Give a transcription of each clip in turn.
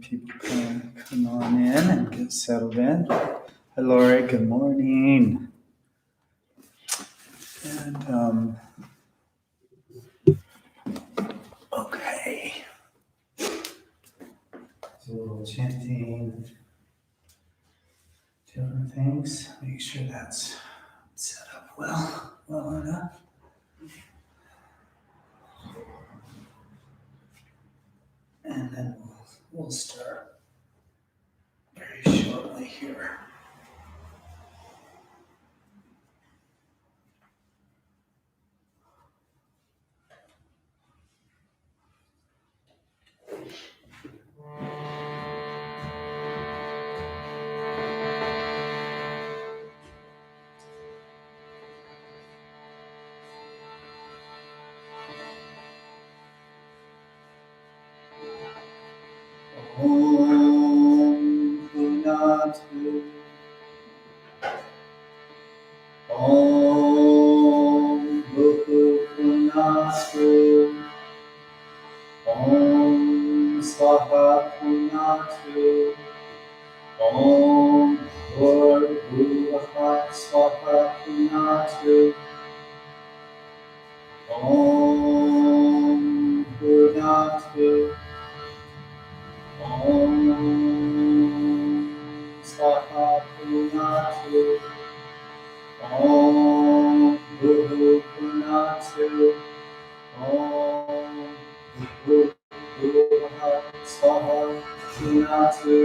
People come on in and get settled in. Hi, Lori. Good morning. And okay. So a little chanting, different things. Make sure that's set up well enough. And then we'll start very shortly here. Om Punatu Om Bhuku Punatu Om Swaha Punatu Om Bhurbhuvaha Swaha Punatu Om Punatu Om Swaha Punatu Om Bhuhu Punatu Om Bhuvaha Swaha Punatu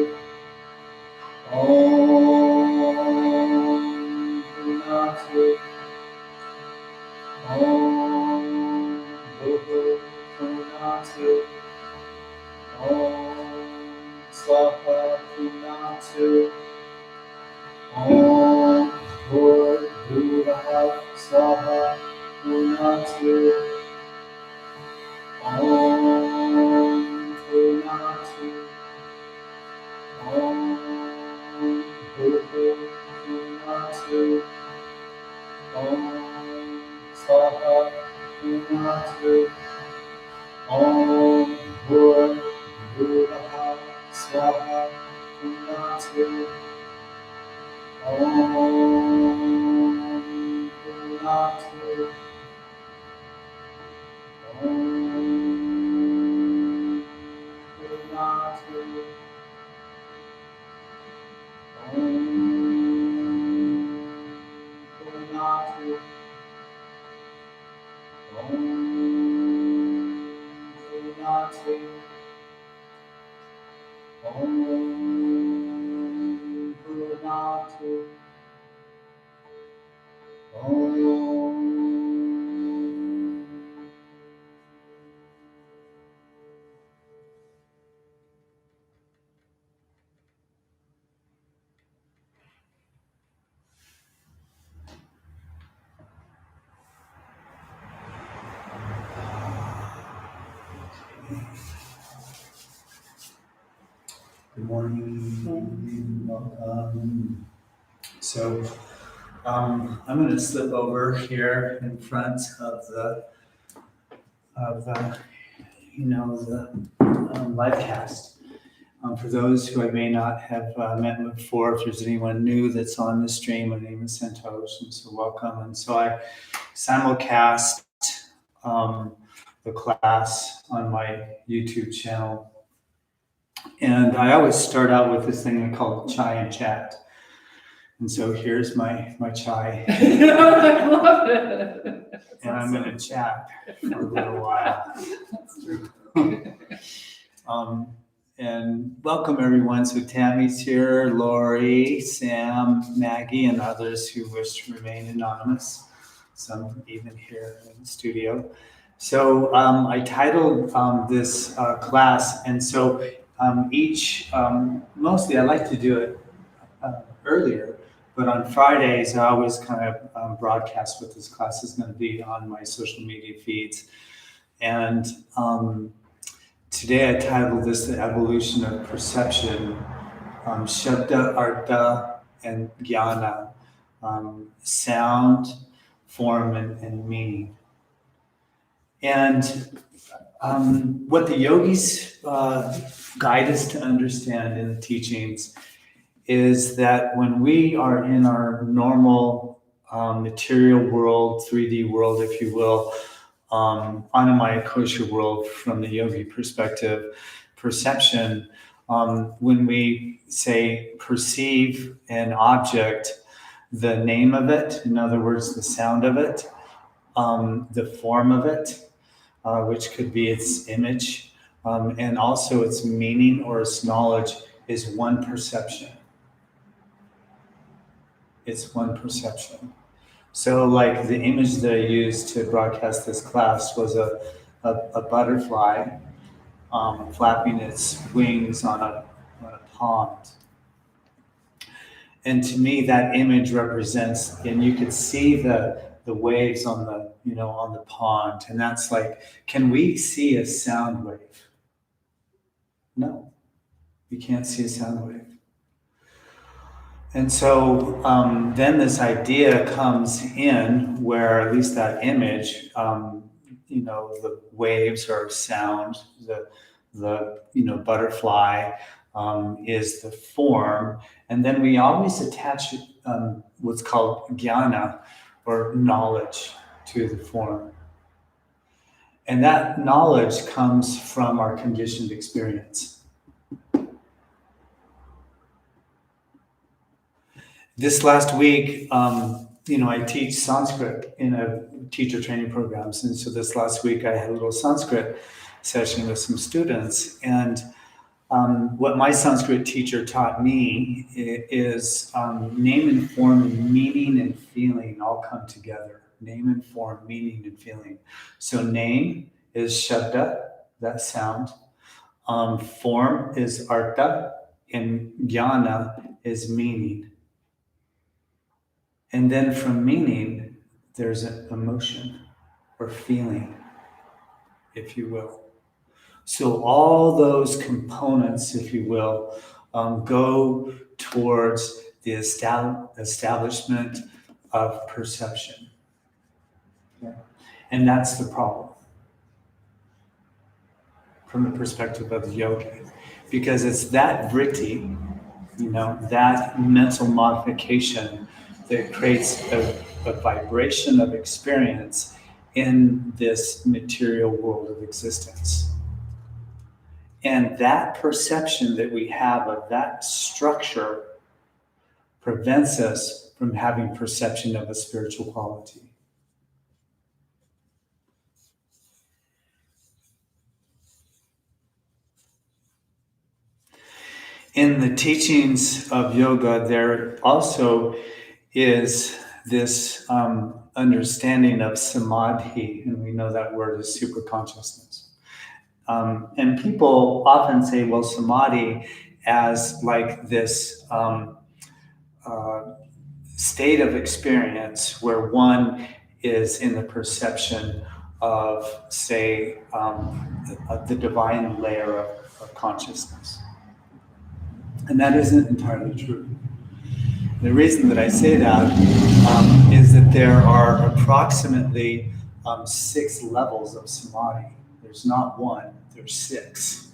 Om Punatu Om Bhuhu Punatu Om Swaha Punatu Om Bhurbhuvaha Swaha Punatu Om Punatu Om Bhuhu Punatu Om Swaha Punatu Om Bhurbhuvaha Swaha Punatu Om Punatu Om Punatu Good morning. Welcome. So I'm going to slip over here in front of the live cast. For those who I may not have met before, if there's anyone new that's on the stream, my name is Santosh, and so welcome. And so I simulcast the class on my YouTube channel. And I always start out with this thing I call chai and chat. And so here's my chai. I love it. And I'm going to chat for a little while. That's true. And welcome everyone. So Tammy's here, Lori, Sam, Maggie, and others who wish to remain anonymous. Some even here in the studio. So I titled this class, and so mostly I like to do it earlier, but on Fridays I always kind of broadcast what this class is going to be on my social media feeds. And today I titled this The Evolution of Perception, Shabda, Artha, and Jnana, sound, form, and meaning. And what the yogis guide us to understand in the teachings is that when we are in our normal material world, 3D world, if you will, Anamaya kosha world from the yogi perspective, perception, when we say perceive an object, the name of it, in other words, the sound of it, the form of it, which could be its image, and also its meaning or its knowledge, is one perception. It's one perception. So, like the image that I used to broadcast this class was a butterfly flapping its wings on a pond. And to me, that image represents, and you could see the waves on on the pond, and that's like, can we see a sound wave? No, you can't see a sound wave. And so then this idea comes in where at least that image, the waves are sound, the butterfly is the form, and then we always attach what's called jnana or knowledge to the form. And that knowledge comes from our conditioned experience. This last week, I teach Sanskrit in a teacher training programs. And so this last week I had a little Sanskrit session with some students. And what my Sanskrit teacher taught me is name and form and meaning and feeling all come together. Name and form, meaning and feeling. So name is Shabda, that sound. Form is Artha, and Jnana is meaning. And then from meaning, there's an emotion or feeling, if you will. So all those components, if you will, go towards the establishment of perception. Okay? And that's the problem from the perspective of the yogi. Because it's that vritti, that mental modification that creates a vibration of experience in this material world of existence. And that perception that we have of that structure prevents us from having perception of a spiritual quality. In the teachings of yoga, there also is this understanding of samadhi, and we know that word is super consciousness. And people often say, well, samadhi as like this state of experience where one is in the perception of, say, the divine layer of consciousness. And that isn't entirely true. The reason that I say that is that there are approximately 6 levels of samadhi. There's not one, there's 6.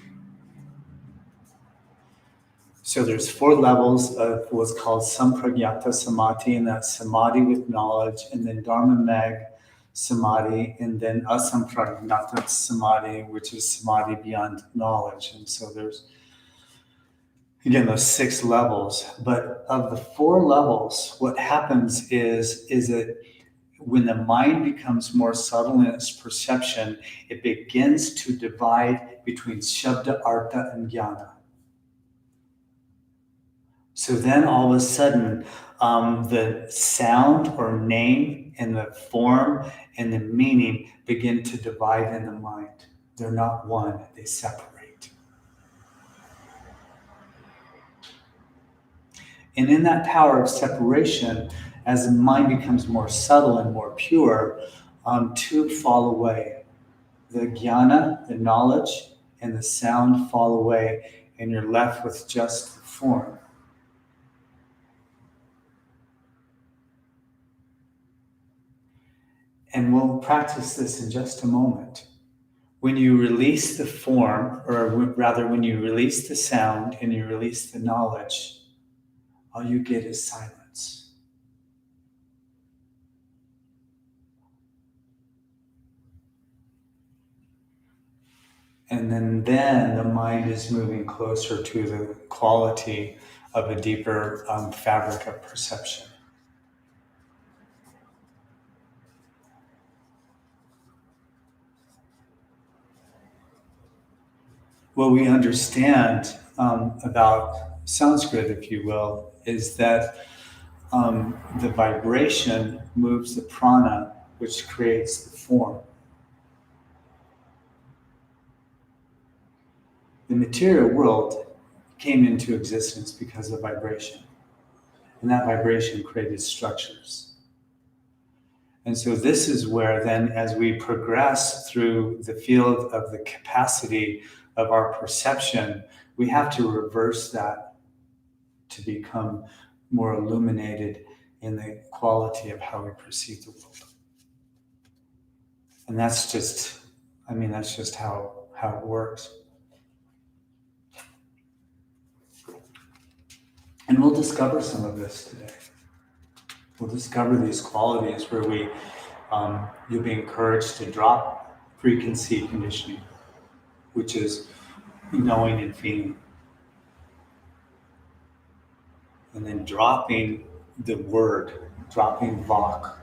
So there's 4 levels of what's called sampragyata samadhi, and that's samadhi with knowledge, and then dharma meg samadhi, and then asampragyata samadhi, which is samadhi beyond knowledge. And so there's, again, those 6 levels. But of the 4 levels, what happens is that when the mind becomes more subtle in its perception, it begins to divide between Shabda, Artha, and Jnana. So then all of a sudden, the sound or name and the form and the meaning begin to divide in the mind. They're not one, they separate. And in that power of separation, as the mind becomes more subtle and more pure, 2 fall away. The jnana, the knowledge, and the sound fall away, and you're left with just the form. And we'll practice this in just a moment, when you release the form, or rather when you release the sound and you release the knowledge, all you get is silence. And then the mind is moving closer to the quality of a deeper fabric of perception. What we understand about Sanskrit, if you will, is that the vibration moves the prana, which creates the form. The material world came into existence because of vibration, and that vibration created structures. And so this is where then, as we progress through the field of the capacity of our perception, we have to reverse that to become more illuminated in the quality of how we perceive the world. And that's just how it works. And we'll discover some of this today. We'll discover these qualities where you'll be encouraged to drop preconceived conditioning, which is knowing and feeling. And then dropping the word, dropping vok,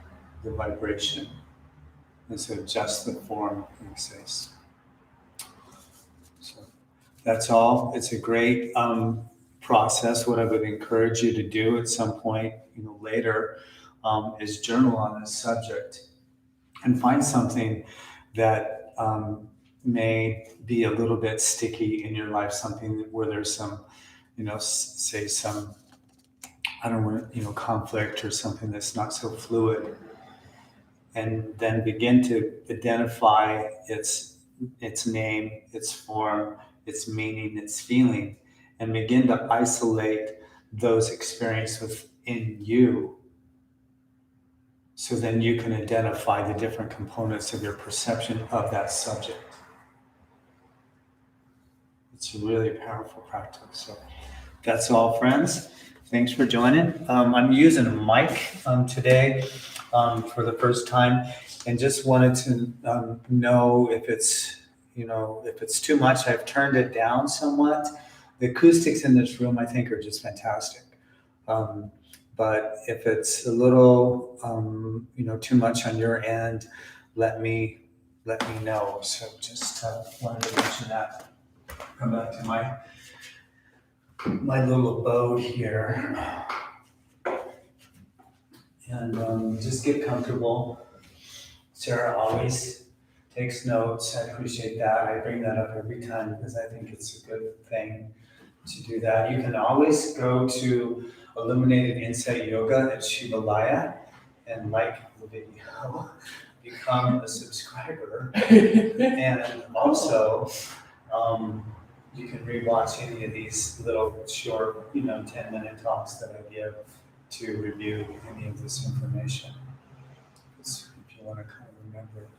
the vibration. And so just the form exists. So that's all. It's a great process. What I would encourage you to do at some point, later, is journal on this subject and find something that may be a little bit sticky in your life, something where there's some, say some, I don't want, conflict or something that's not so fluid, and then begin to identify its name, its form, its meaning, its feeling, and begin to isolate those experiences within you, so then you can identify the different components of your perception of that subject. It's a really powerful practice. So that's all, friends. Thanks for joining. I'm using a mic today for the first time, and just wanted to know if it's too much. I've turned it down somewhat. The acoustics in this room, I think, are just fantastic. But if it's a little, too much on your end, let me know. So just wanted to mention that. Come back to my little abode here, and just get comfortable. Sarah always takes notes. I appreciate that. I bring that up every time because I think it's a good thing to do that. You can always go to Illuminated Insight Yoga at Shivalaya and like the video, become a subscriber, and also you can rewatch any of these little short, 10-minute talks that I give to review any of this information. If you want to kind of remember it.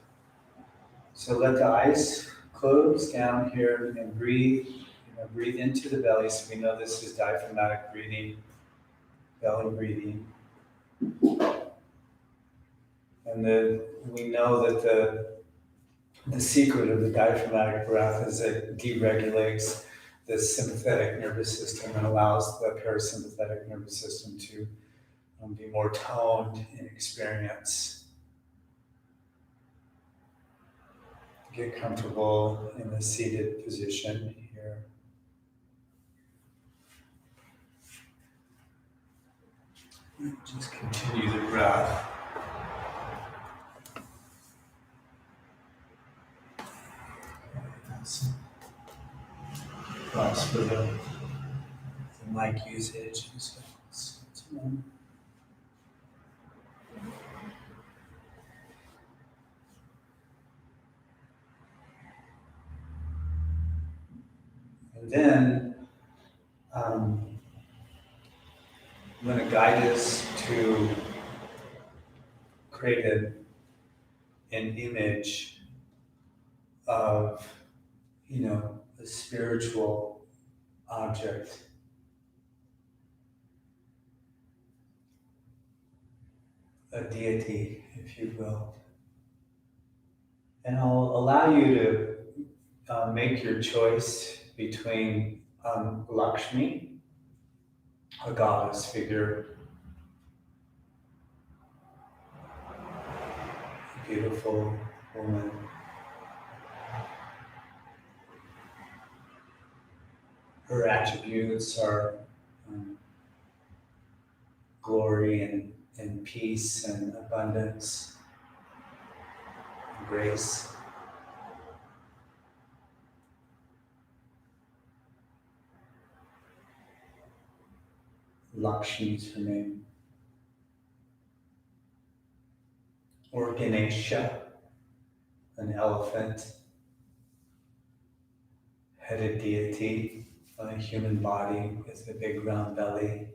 So let the eyes close down here and breathe. Breathe into the belly. So we know this is diaphragmatic breathing, belly breathing. And then we know that the secret of the diaphragmatic breath is it deregulates the sympathetic nervous system and allows the parasympathetic nervous system to be more toned in experience. Get comfortable in the seated position here. Just continue the breath. Plus for the mic usage and stuff. And then I'm going to guide us to create an image of, a spiritual object. A deity, if you will. And I'll allow you to make your choice between Lakshmi, a goddess figure, a beautiful woman, her attributes are glory and peace and abundance and grace. Lakshmi is her name. Or Ganesha, an elephant headed deity on a human body with a big round belly,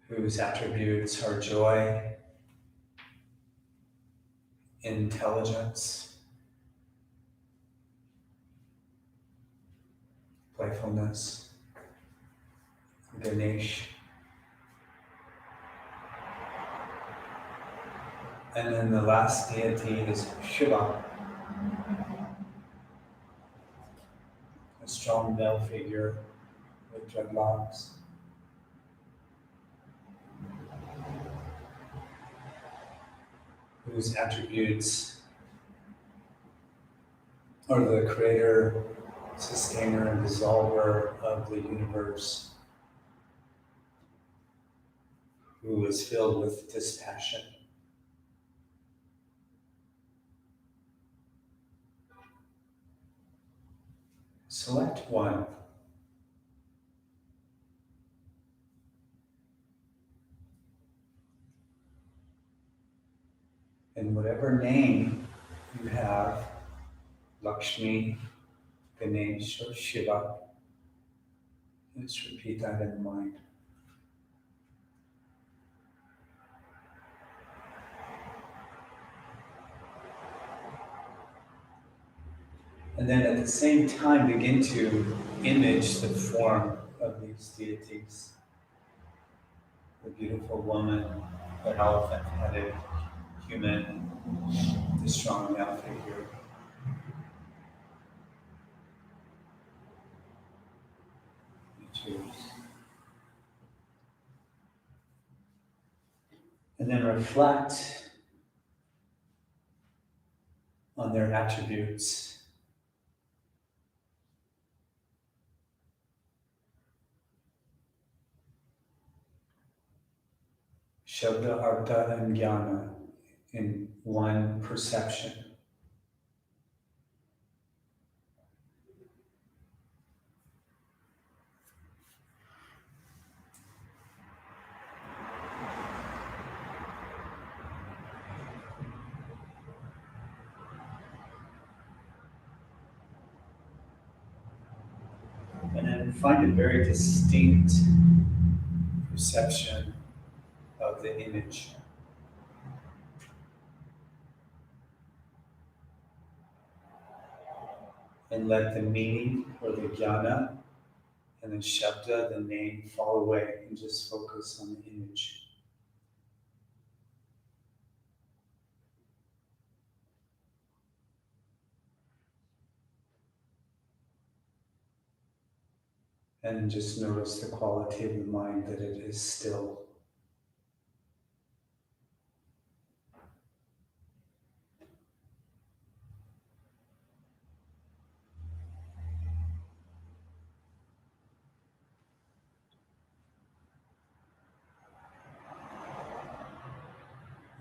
whose attributes are joy, intelligence, playfulness. Ganesh. And then the last deity is Shiva, a strong male figure with dreadlocks. Whose attributes are the creator, sustainer, and dissolver of the universe, who is filled with dispassion. Select one. And whatever name you have, Lakshmi, Ganesh, or Shiva, let's repeat that in mind. And then at the same time, begin to image the form of these deities. The beautiful woman, the elephant-headed human, the strong male figure. You choose. And then reflect on their attributes. Shabda, Artha, and Jnana in one perception. And then find a very distinct perception of the image. And let the meaning or the jnana and the shabda, the name, fall away and just focus on the image. And just notice the quality of the mind that it is still.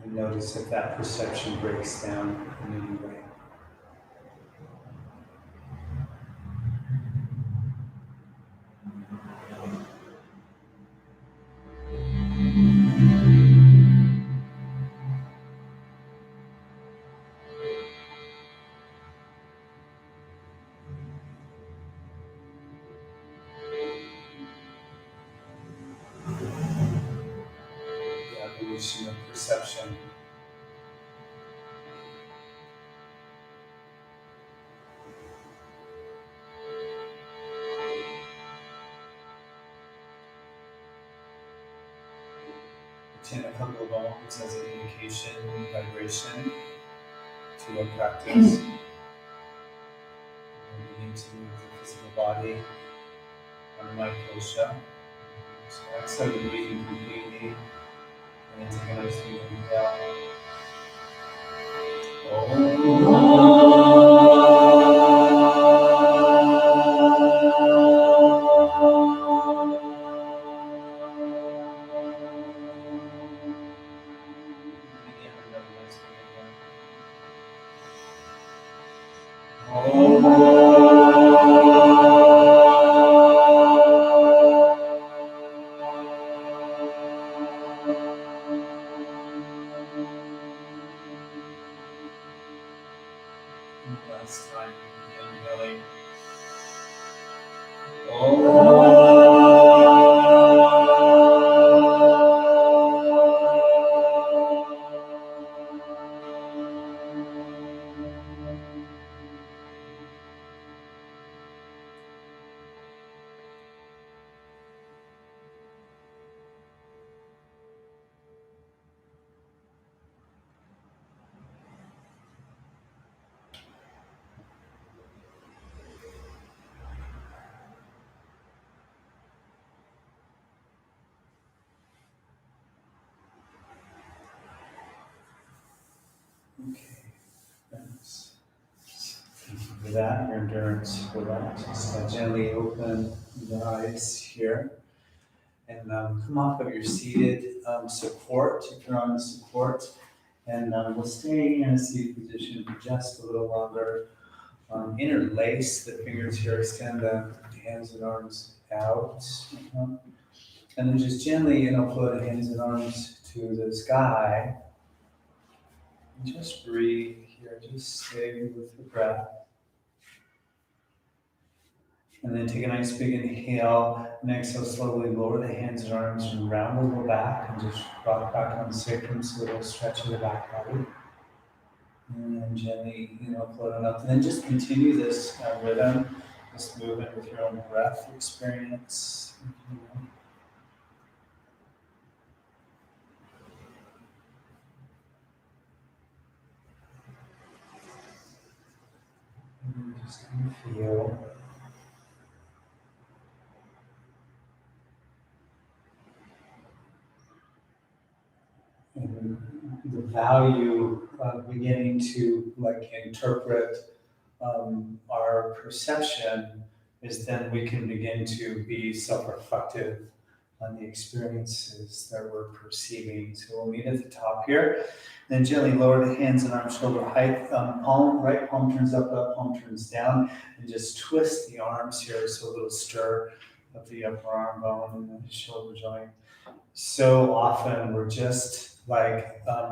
And notice if that perception breaks down in any way. The evolution of perception tune a couple of bones as an indication, vibration to our practice. We're beginning to move the physical body on my kosha. So exhale, you're breathing completely, and then take a nice deep inhale. Last time, inhaling. Okay, thanks. Thank you for that, your endurance for that. Just gently open the eyes here and come off of your seated support, if you're on the support. And we'll stay in a seated position for just a little longer. Interlace the fingers here, extend the hands and arms out. And then just gently, flow the hands and arms to the sky. And just breathe here, just stay with the breath. And then take a nice big inhale, and exhale slowly, lower the hands and arms and round a little back and just rock back on the sacrum, so a little stretch of the back body. And then gently, float on up. And then just continue this rhythm, this movement with your own breath experience. And just kind of feel. And the value of beginning to interpret our perception is then we can begin to be self-reflective on the experiences that we're perceiving. So we'll meet at the top here. Then gently lower the hands and arms shoulder height. Right palm turns up, left palm turns down, and just twist the arms here. So a little stir of the upper arm bone and the shoulder joint. So often we're just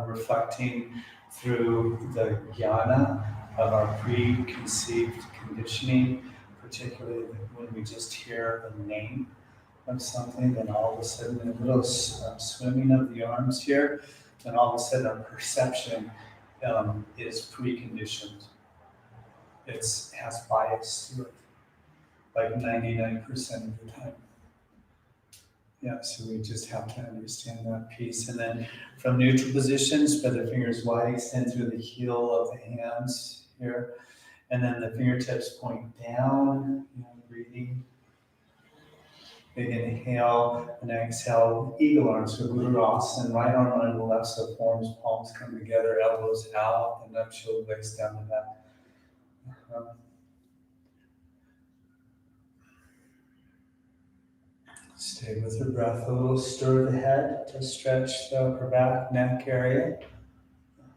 reflecting through the jnana of our preconceived conditioning, particularly when we just hear the name of something, then all of a sudden a little swimming of the arms here, then all of a sudden our perception is preconditioned. It has bias to it, like 99% of the time. Yeah, so we just have to understand that piece. And then from neutral position, spread the fingers wide, extend through the heel of the hands here. And then the fingertips point down, breathing. Big inhale and exhale, eagle arms, so Guru Asana, right arm on the left, so forms, palms come together, elbows out, and up, shoulder blades down the back. Stay with your breath a little, stir the head to stretch the upper back, neck area.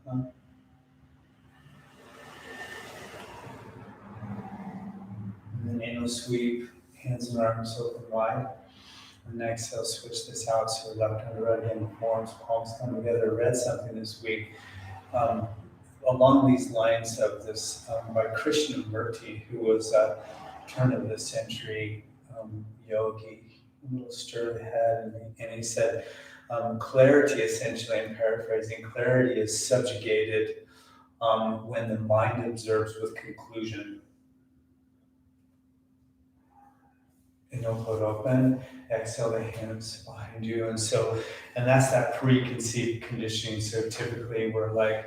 And then anal sweep, hands and arms open wide. And exhale, switch this out, so left hand to right hand forms, palms come together. Read something this week along these lines of this by Krishnamurti, who was a turn of the century yogi. A little stir of the head, and he said, clarity, essentially, I'm paraphrasing, clarity is subjugated when the mind observes with conclusion. Inhale, float open. Exhale, the hands behind you. And that's that preconceived conditioning. So typically we're like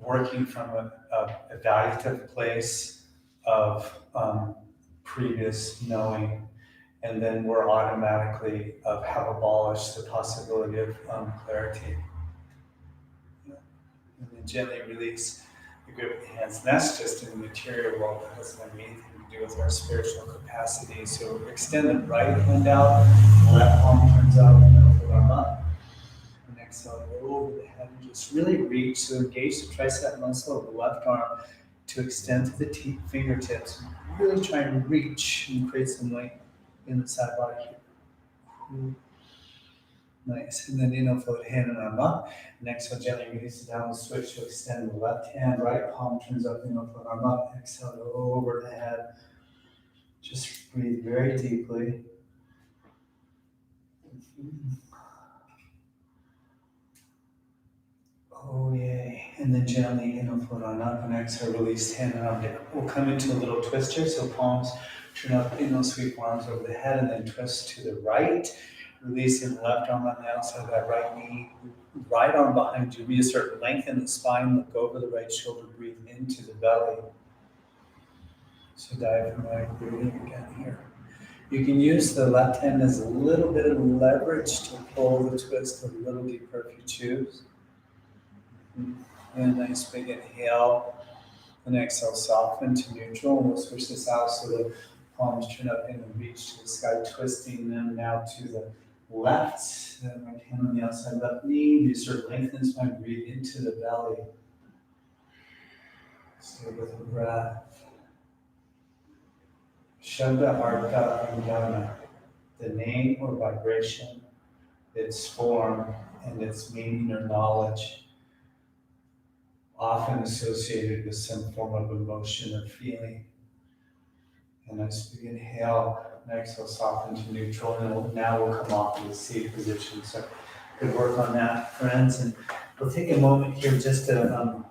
working from a evaluative place of previous knowing, and then we're automatically have abolished the possibility of clarity. And then gently release the grip of the hands. And that's just in the material world. That doesn't have anything to do with our spiritual capacity. So extend the right hand out, the left palm turns out, and then the arm up. And exhale over the head and just really reach. So engage the tricep muscle of the left arm to extend to the fingertips. Really try and reach and create some length in the side body here. Nice. And then inhale, float hand and arm up. And exhale, gently release it down. We'll switch to extend the left hand. Right palm turns up, inhale, float arm up. Exhale, go over the head. Just breathe very deeply. Oh, yay. And then gently inhale, float on up. And exhale, release hand and arm down. We'll come into a little twist here. So palms turn up, inhale, sweep arms over the head, and then twist to the right. Releasing the left arm on the outside of that right knee. Right arm behind you. Reassert length in the spine. Look over the right shoulder. Breathe into the belly. So diaphragmatic breathing again here. You can use the left hand as a little bit of leverage to pull the twist a little deeper if you choose. And a nice big inhale. And exhale, soften to neutral. And we'll switch this out so the palms turn up and reach to the sky, twisting them now to the left. Then right hand on the outside left knee. Reassert length in the spine. Breathe into the belly. Stay with the breath. Shabda, Artha, and Jnana. The name or vibration, its form, and its meaning or knowledge, often associated with some form of emotion or feeling. And nice big inhale, and exhale, soften to neutral, and now we'll come off to the seated position. So good work on that, friends. And we'll take a moment here just to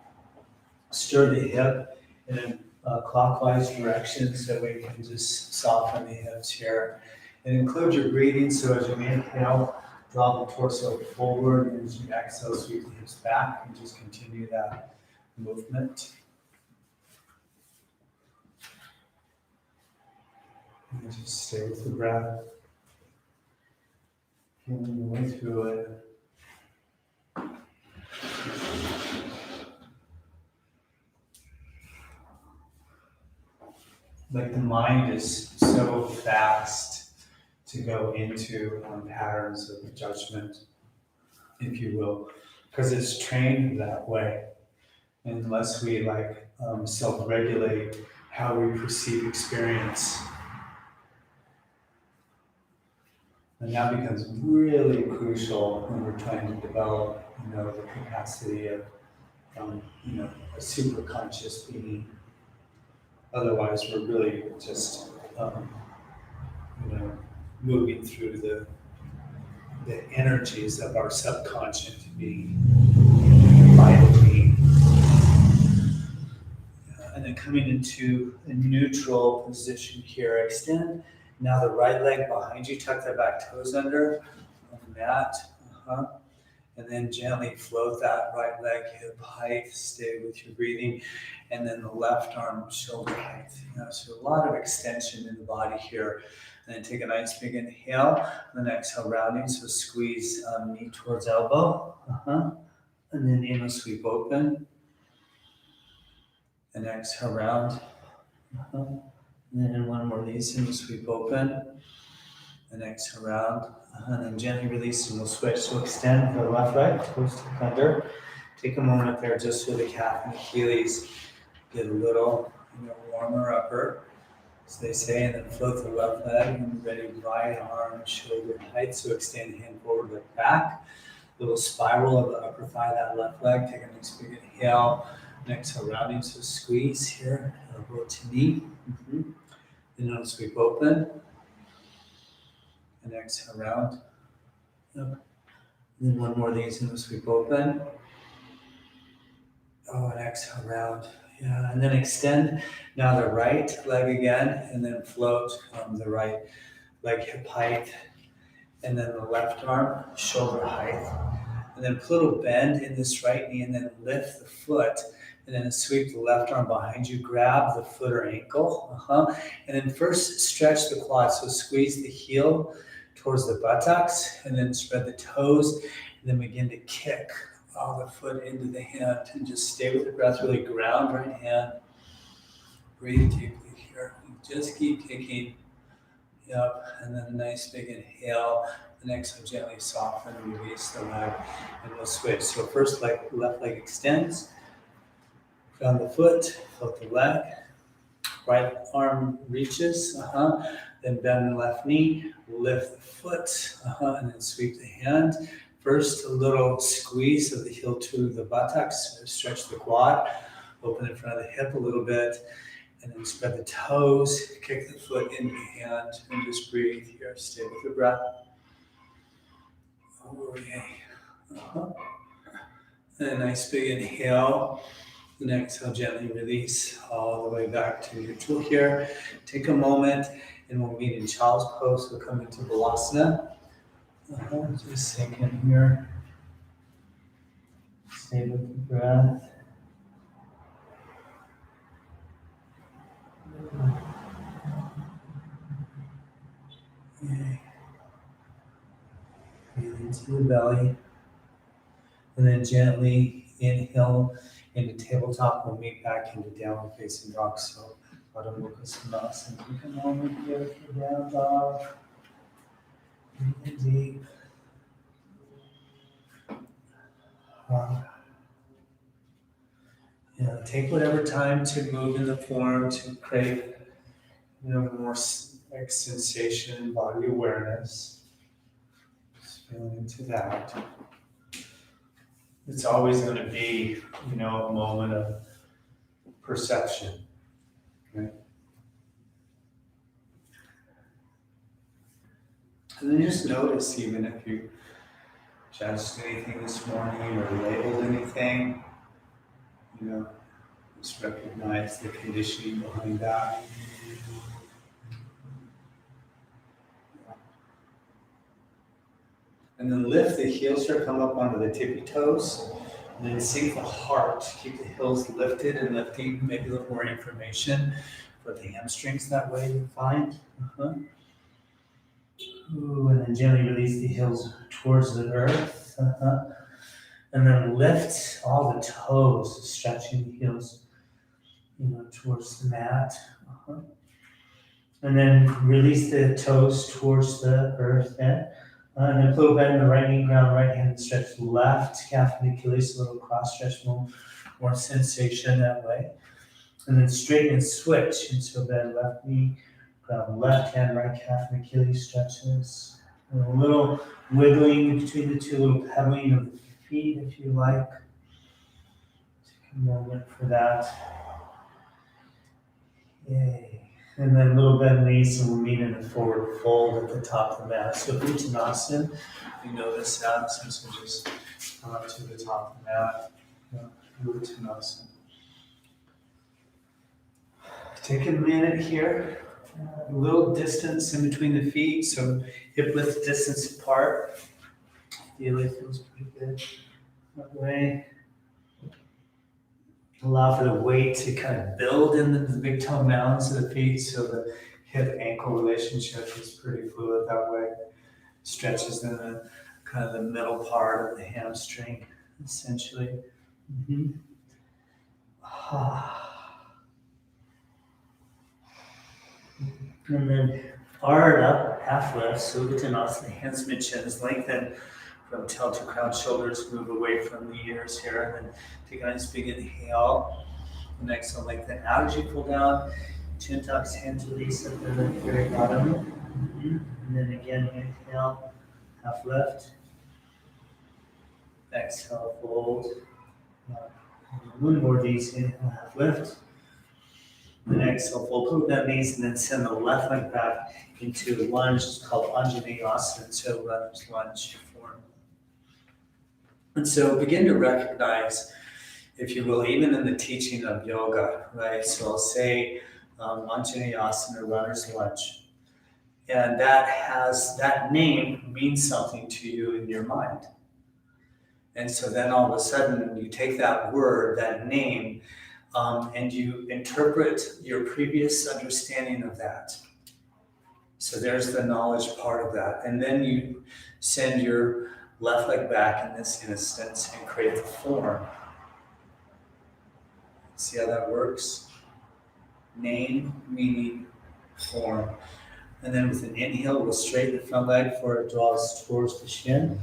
stir the hip in a clockwise direction so we can just soften the hips here. And include your breathing, so as you inhale, draw the torso forward, and as you exhale, sweep the hips back, and just continue that movement. And just stay with the breath, feeling your way through it. Like the mind is so fast to go into patterns of judgment, if you will, because it's trained that way. Unless we self-regulate how we perceive experience. And that becomes really crucial when we're trying to develop, the capacity of, a super conscious being. Otherwise, we're really just, moving through the energies of our subconscious being, vital being. And then coming into a neutral position here, extend. Now the right leg behind you, tuck that back toes under on the mat. And then gently float that right leg hip height, stay with your breathing. And then the left arm shoulder height. So a lot of extension in the body here. And then take a nice big inhale, and then exhale, rounding. So squeeze knee towards elbow. And then inhale, sweep open. And exhale, round. And then one more of these, and we'll sweep open. And exhale, round. And then gently release, and we'll switch. So extend the left leg, toes to under. Take a moment there just so the calf and Achilles get a little warmer upper, as they say, and then float the left leg and ready right arm, shoulder height. So extend hand forward, look back. Little spiral of the upper thigh, that left leg. Take a nice big inhale. And exhale, rounding. So squeeze here, elbow to knee. Then I'll sweep open. And exhale, round. Up. And then one more of these, and we'll sweep open. Oh, and exhale, round. Yeah, and then extend now the right leg again, and then float the right leg hip height, and then the left arm shoulder height. And then put a little bend in this right knee, and then lift the foot, and then sweep the left arm behind you, grab the foot or ankle, and then first stretch the quad, so squeeze the heel towards the buttocks, and then spread the toes, and then begin to kick the foot into the hand, and just stay with the breath, really ground right hand, breathe deeply here, just keep kicking, yep, and then a nice big inhale. The next one, gently soften and release the leg, and we'll switch. So first leg, left leg extends, ground the foot, float the leg, right arm reaches, then bend the left knee, lift the foot, and then sweep the hand. First, a little squeeze of the heel to the buttocks, stretch the quad, open in front of the hip a little bit, and then spread the toes, kick the foot into the hand, and just breathe here. Stay with the breath. Okay. And a nice big inhale. And exhale, gently release all the way back to neutral here. Take a moment and we'll meet in child's pose. We'll come into Balasana. Just sink in here. Stay with the breath. Okay. Breathe into the belly. And then gently inhale into tabletop. We'll meet back into downward facing dog. So, Adho Mukha Svanasana. Take a moment here for down dog. Breathe in deep. Take whatever time to move in the form to create, more like sensation, body awareness. Just feeling into that. It's always going to be, a moment of perception. Okay? And then just notice, even if you judged anything this morning or labeled anything, just recognize the conditioning behind that. And then lift the heels here, come up onto the tippy toes. And then sink the heart. Keep the heels lifted and lifting. Maybe a little more information for the hamstrings that way you find. Ooh, and then gently release the heels towards the earth. And then lift all the toes, stretching the heels, towards the mat. And then release the toes towards the earth then. And then put a bend in the right knee, ground right hand, stretch the left calf and Achilles, a little cross stretch, more sensation that way. And then straighten and switch. And so bend left knee, ground left hand, right calf and Achilles stretches. And a little wiggling between the two, a little pedaling of the feet if you like. Take a moment for that. Yay. And then a little bend in the knees, and we'll meet in a forward fold at the top of the mat. So Uttanasana, we know this out, so just come up to the top of the mat. Uttanasana. Take a minute here. A little distance in between the feet, so hip width distance apart. Ideally feels pretty good that way. Allow for the weight to kind of build in the big toe mounds of the feet, so the hip-ankle relationship is pretty fluid that way. Stretches in the kind of the middle part of the hamstring, essentially. And then Artha, half lift, so Uttanasana, hands mid-chins, lengthen from tail to crown shoulders, move away from the ears here, and then take a nice big inhale. And exhale, lengthen out as you pull down. Chin tucks, hands release at the very bottom. And then again, inhale, half lift. Exhale, fold. One more of these, inhale, half lift. And exhale, fold, pull down knees, and then send the left leg back into a lunge. It's called Anjaneyasana, so runner's lunge form. And so begin to recognize if you will, even in the teaching of yoga, right? So I'll say Anjaneyasana or runner's lunge. And that name means something to you in your mind. And so then all of a sudden you take that word, that name, and you interpret your previous understanding of that. So there's the knowledge part of that. And then you send your left leg back in this instance and create the form. See how that works? Name, meaning, form. And then with an inhale, we'll straighten the front leg before it draws towards the shin.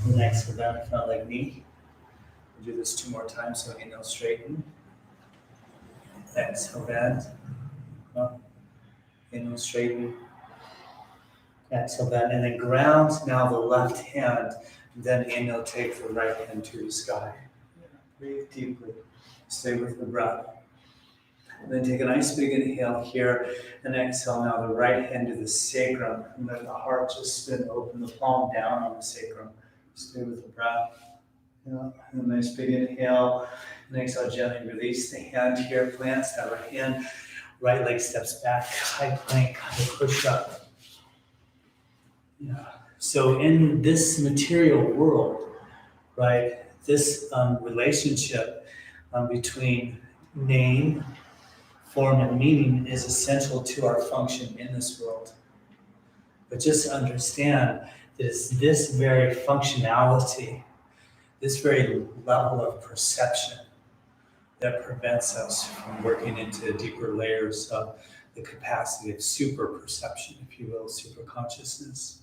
And exhale down the front leg knee. We'll do this 2 more times, so inhale, straighten. Exhale, bend. Up. Inhale, straighten. Exhale, bend. And then ground now the left hand. Then inhale, take the right hand to the sky. Breathe deeply. Stay with the breath. And then take a nice big inhale here. And exhale now the right hand to the sacrum. And let the heart just spin open, the palm down on the sacrum. Stay with the breath. Yeah. And a nice big inhale. And exhale, gently release the hand here. Plants that right hand. Right leg steps back. High plank, high push up. Yeah. So in this material world, right, this relationship between name, form, and meaning is essential to our function in this world. But just understand that it's this very functionality, this very level of perception that prevents us from working into deeper layers of the capacity of super perception, if you will, super consciousness.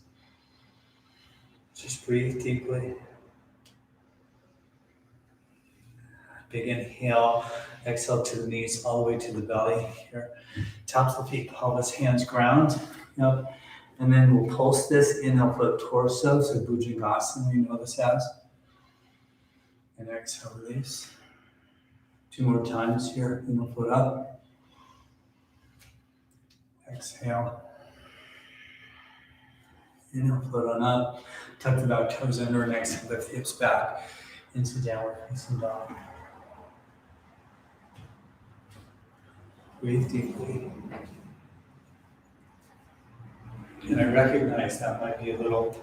Just breathe deeply. Big inhale, exhale to the knees, all the way to the belly here. Tops of the feet, pelvis, hands ground. Yep. And then we'll pulse this. Inhale, flip torso, so Bhujangasana, you know this as. And exhale, release. 2 more times here. Inhale, foot up. Exhale. Inhale, float on up. Tuck the back toes under, and exhale, lift the hips back into downward facing dog. Breathe deeply. And I recognize that might be a little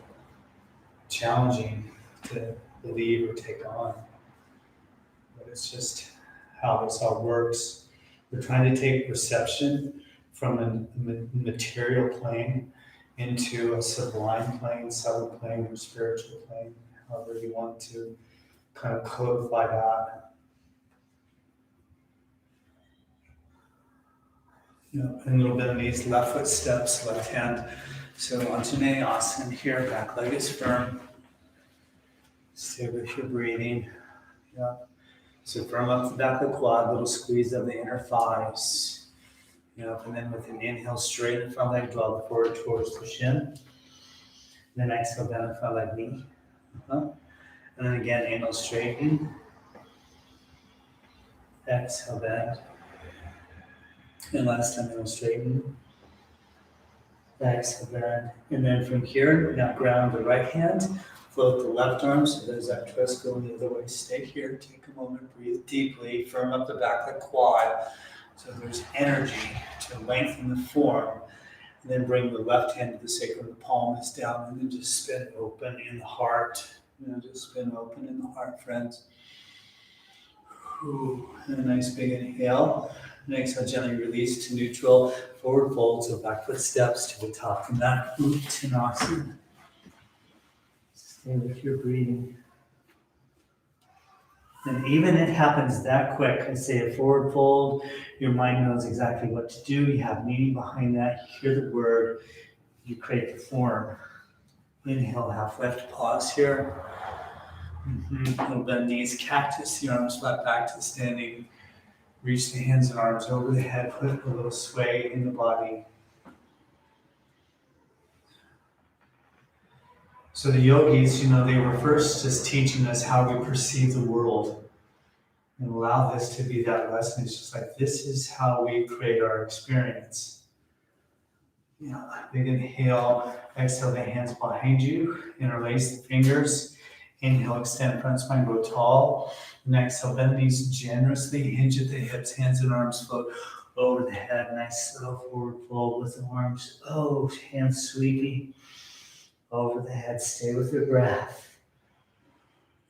challenging to believe or take on. But it's just how this all works. We're trying to take perception from a material plane into a sublime plane, subtle plane, or spiritual plane, however you want to kind of codify that. And a little bit of these left foot steps, left hand. So Anjaneyasana here, back leg is firm. Stay with your breathing. Yeah. So firm up the back of the quad, little squeeze of the inner thighs. And then with an inhale, straighten the front leg, draw the forward towards the shin. And then exhale down the front leg knee. And then again, inhale, straighten. Exhale, bend. And last time, inhale, straighten. Exhale, bend. And then from here, now ground the right hand. Float the left arm, so there's that twist going the other way. Stay here, take a moment, breathe deeply, firm up the back of the quad. So there's energy to lengthen the form. And then bring the left hand to the sacrum, the palm is down, and then just spin open in the heart. Just spin open in the heart, friends. And a nice big inhale. And exhale, gently release to neutral, forward fold, so back foot steps to the top. And that Uttanasana. Stay with your breathing. And even if it happens that quick, I say a forward fold, your mind knows exactly what to do. You have meaning behind that. You hear the word, you create the form. Inhale, half lift, pause here. Little bend knees, cactus, the arms flat back to the standing. Reach the hands and arms over the head, put a little sway in the body. So the yogis, they were first just teaching us how we perceive the world. And allow this to be that lesson. It's just like, this is how we create our experience. Big inhale, exhale the hands behind you, interlace the fingers, Inhale, extend front spine, grow tall. And exhale, bend the knees generously, hinge at the hips, hands and arms float over the head. Nice slow forward fold with the arms. Oh, hands sweeping over the head. Stay with your breath.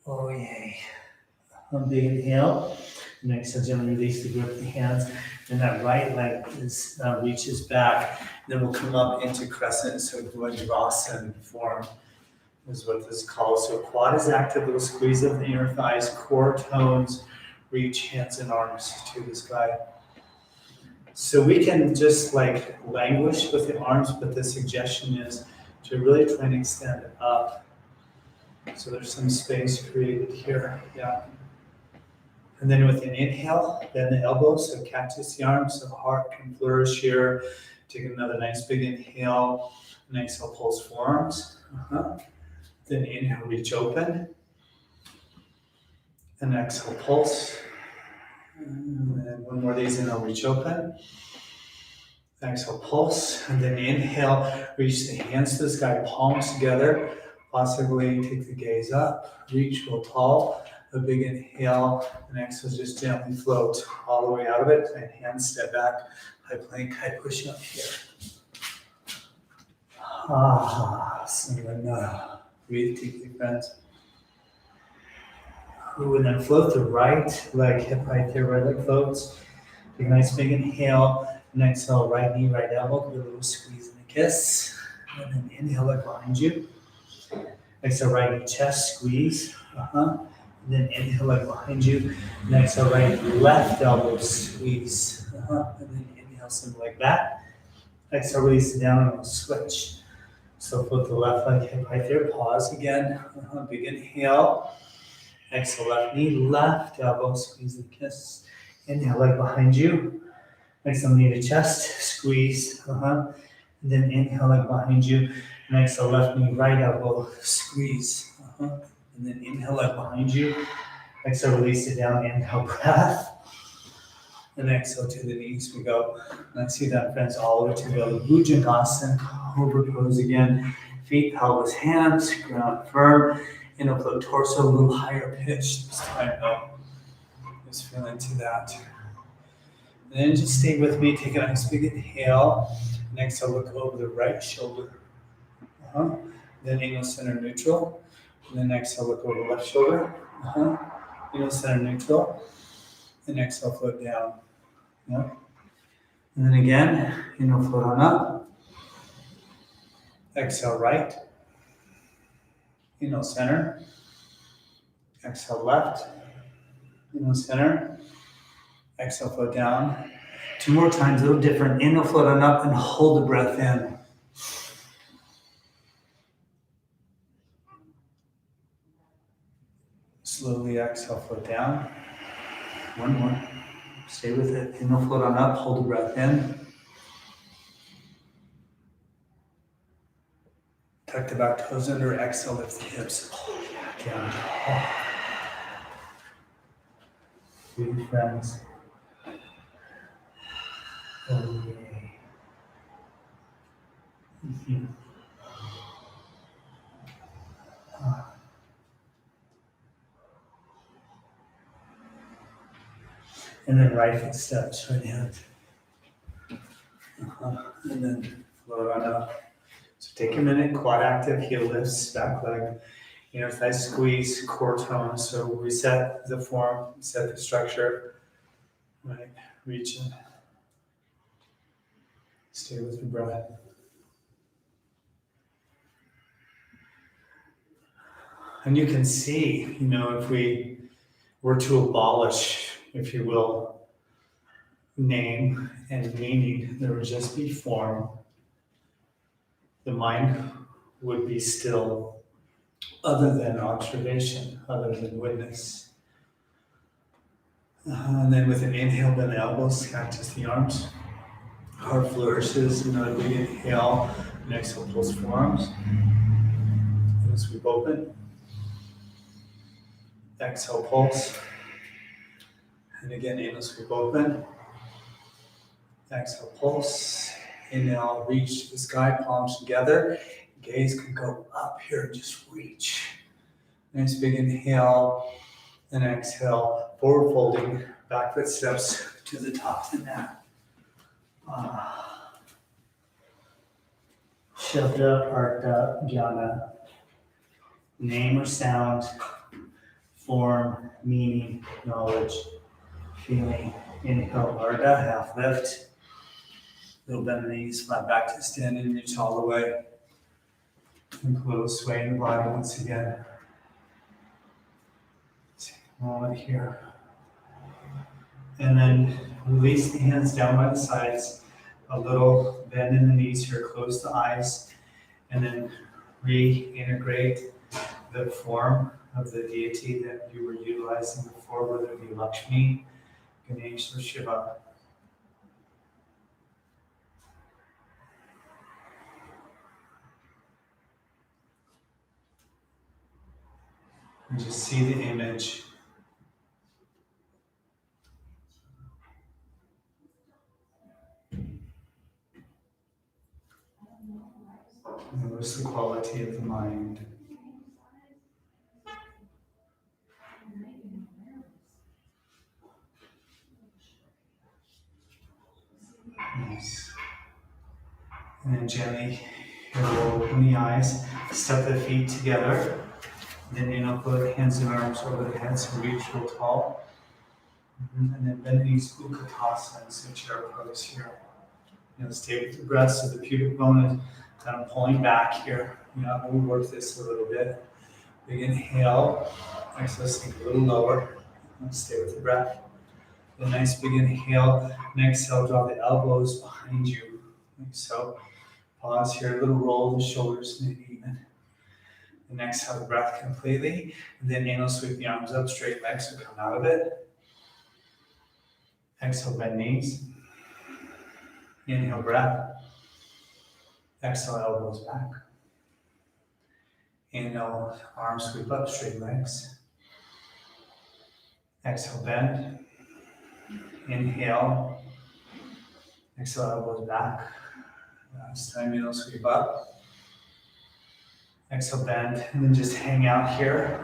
Oh, yay. One big inhale. And exhale, gently release the grip of the hands. And that right leg reaches back. Then we'll come up into crescent, so Vajrasan form is what this is called. So quad is active, little squeeze of the inner thighs, core tones, reach hands and arms to the sky. So we can just like languish with the arms, but the suggestion is to really try and extend up. So there's some space created here, yeah. And then with an inhale, bend the elbows, so cactus the arms, so heart can flourish here. Take another nice big inhale, and exhale, pulse forearms. Then inhale, reach open. And exhale, pulse. And then one more of these, inhale, reach open. Exhale, pulse. And then inhale, reach the hands to the sky, palms together. Possibly take the gaze up, reach, go tall. A big inhale, and exhale, just gently float all the way out of it. And hands step back, high plank, high push up here. Samana. Breathe deeply, friends. Ooh, and then float the right leg, hip right there, right leg floats. Take a nice big inhale, and exhale, right knee, right elbow, give a little squeeze and a kiss. And then inhale, look behind you. Exhale, right knee, chest, squeeze. And then inhale, look behind you. And exhale, right left elbow, squeeze. And then inhale, something like that. Exhale, release it down, and we'll switch. So float the left leg, hip right there, pause again. Big inhale. Exhale, left knee, left elbow, squeeze and kiss. Inhale, leg behind you. Exhale, knee to chest, squeeze. And then inhale, leg behind you. And exhale, left knee, right elbow, squeeze. And then inhale, leg behind you. Exhale, release it down, inhale, breath. And exhale to the knees we go. Let's see that, friends, all the way to the Bhujangasana, cobra pose again. Feet, pelvis, hands, ground firm. Inhale, float torso, a little higher pitch this time though. Just feel into that. And then just stay with me, take a nice big inhale. And exhale, look over the right shoulder. Then inhale, center neutral. And then exhale, look over the left shoulder. Inhale, center neutral. And exhale, float down. Yeah. And then again, inhale, float on up. Exhale, right. Inhale, center. Exhale, left. Inhale, center. Exhale, float down. 2 more times, a little different. Inhale, float on up, and hold the breath in. Slowly exhale, float down. 1 more. Stay with it. Inhale, float on up, hold the breath in. Tuck the back toes under, exhale, lift the hips. Oh, yeah, down. Beauty, friends. Oh, yay. And then right foot steps, right hand. And then float on up. So take a minute, quad active, heel lifts, back leg. Inner thigh squeeze, core tone. So reset the form, set the structure. Right, reach in. Stay with your breath. And you can see, if we were to abolish, if you will, name and meaning, there would just be form. The mind would be still, other than observation, other than witness. And then with an inhale, bend the elbows, cactus the arms. Heart flourishes, a big inhale, and exhale, pulse forearms. And sweep open. Exhale, pulse. And again, inhale, sweep open. Exhale, pulse. Inhale, reach to the sky, palms together. Gaze can go up here and just reach. Nice big inhale and exhale. Forward folding, back foot steps to the top of the mat. Shabda, Artha, Jnana. Name or sound, form, meaning, knowledge, feeling. Inhale, Artha, half lift. Little bend in the knees, flat back to standing, reach all the way. And close, sway in the body once again. Take a moment here. And then release the hands down by the sides. A little bend in the knees here, close the eyes. And then reintegrate the form of the deity that you were utilizing before, whether it be Lakshmi, Ganesh, or Shiva. And just see the image. Notice the quality of the mind. Nice. And then gently, you'll open the eyes, step the feet together. Then put the hands and arms over the heads and reach real tall. And then bend the knees, Utkatasana, so chair pose here. Stay with the breath, so the pubic bone is kind of pulling back here. We'll work this a little bit. Big inhale, exhale, sink a little lower. Stay with the breath. A nice big inhale, and exhale, draw the elbows behind you. Like so. Pause here, a little roll the shoulders, maybe even. And exhale the breath completely. And then inhale, sweep the arms up, straight legs will come out of it. Exhale, bend knees. Inhale, breath. Exhale, elbows back. Inhale, arms sweep up, straight legs. Exhale, bend. Inhale. Exhale, elbows back. Last time, inhale, sweep up. Exhale, bend, and then just hang out here.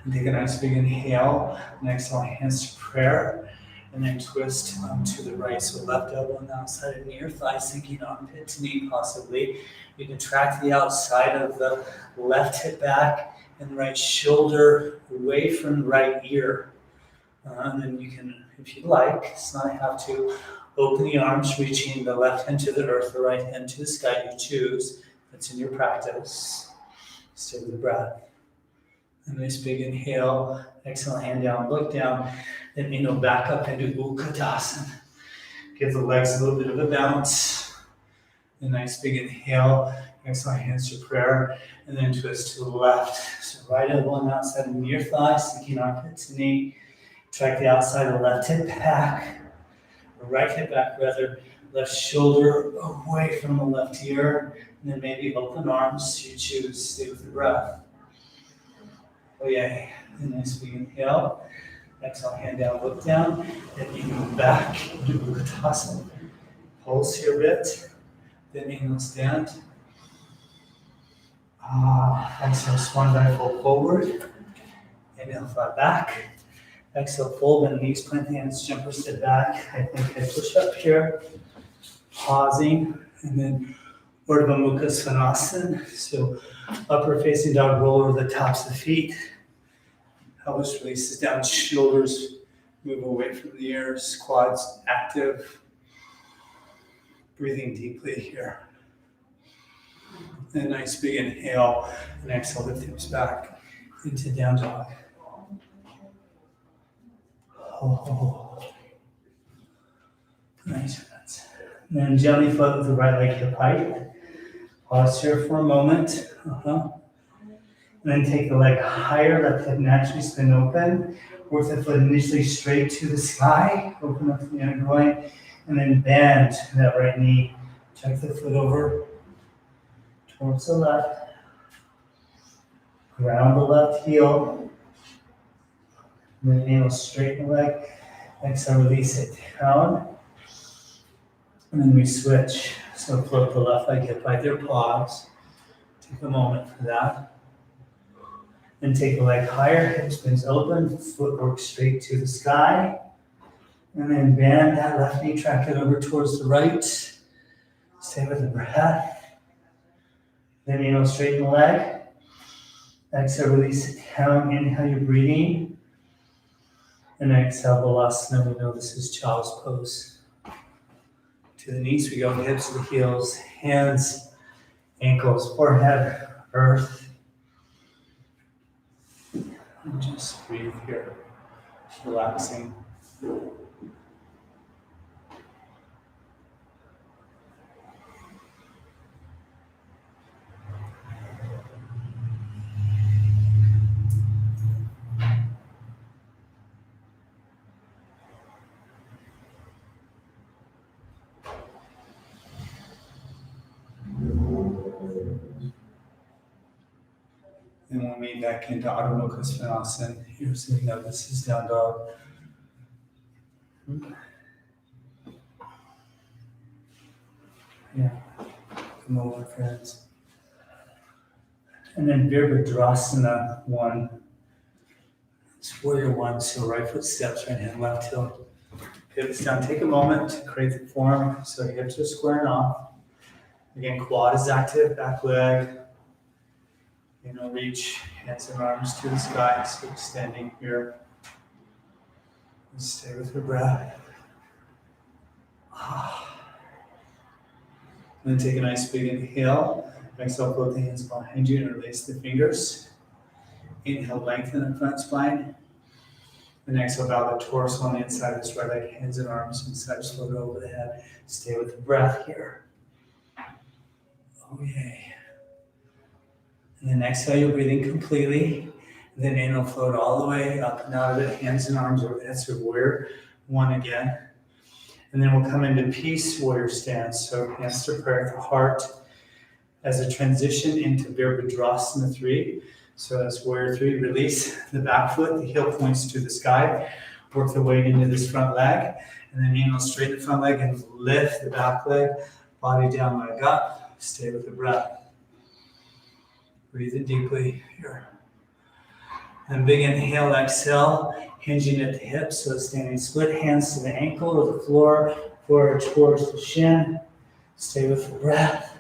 And take a nice big inhale. And exhale, hands to prayer. And then twist to the right. So left elbow on the outside of near thigh, sinking armpit to knee possibly. You can track the outside of the left hip back and right shoulder away from the right ear. And then you can, if you like, it's not have to, open the arms, reaching the left hand to the earth, the right hand to the sky. You choose. That's in your practice. Stay with the breath. A nice big inhale. Exhale, hand down, look down. Then back up into Utkatasana. Give the legs a little bit of a bounce. A nice big inhale. Exhale, hands to prayer. And then twist to the left. So right elbow on the outside of near thigh, sinking armpit to knee. Track the outside of the left hip back. Or right hip back rather. Left shoulder away from the left ear. And then maybe open arms. You choose. Stay with the breath. Oh yeah. A nice big inhale. Exhale, hand down, look down. Then you move back into Utkatasana. Pulse here a bit. Then inhale, stand. Exhale, swan dive, fold forward. Inhale, flat back. Exhale, fold, bend knees, plant the hands, jump or sit back. I think I push up here. Pausing. And then Urdhva Mukha Svanasana. So upper facing dog, roll over the tops of the feet. Pelvis releases down, shoulders move away from the ears, quads active. Breathing deeply here. And a nice big inhale, and exhale, lift hips back into down dog. Oh. Nice. And then gently float with the right leg hip height. Pause here for a moment. And then take the leg higher, let the hip naturally spin open. Work the foot initially straight to the sky. Open up the inner groin. And then bend that right knee. Tuck the foot over towards the left. Ground the left heel. And then inhale, straighten the leg. Exhale, release it down. And then we switch. So float the left leg hip height there. Pause. Take a moment for that. Then take the leg higher, hips bends open, footwork straight to the sky. And then bend that left knee, track it over towards the right. Stay with the breath. Then inhale, straighten the leg. Exhale, release it down. Inhale, you're breathing. And exhale, Balasana. We know this is Child's Pose. To the knees we go, hips to the heels, hands, ankles, forehead, earth. And just breathe here, relaxing. And we'll move back into Adho Mukha Svanasana. Here, so we know this is down dog. Yeah, come over, friends. And then Virabhadrasana 1. It's warrior 1, so right foot steps, right hand, left heel. Pivots down. Take a moment to create the form so hips are squaring off. Again, quad is active, back leg. Reach hands and arms to the sky, so extending here. And stay with your breath. And then take a nice big inhale. Exhale, float the hands behind you and release the fingers. Inhale, lengthen the front spine. And exhale, bow the torso on the inside of this right leg, hands and arms inside, just float it over the head. Stay with the breath here. Oh, yay. And then exhale, you're breathing completely. And then inhale, float all the way up and out of it, hands and arms over the head. So warrior 1 again. And then we'll come into peace warrior stance. So hands to prayer at the heart as a transition into Virabhadrasana 3. So that's warrior 3. Release the back foot, the heel points to the sky. Work the weight into this front leg. And then inhale, straighten the front leg and lift the back leg. Body down, leg up. Stay with the breath. Breathe in deeply here. And big inhale, exhale, hinging at the hips, so standing split, hands to the ankle or the floor, forward towards the shin. Stay with the breath.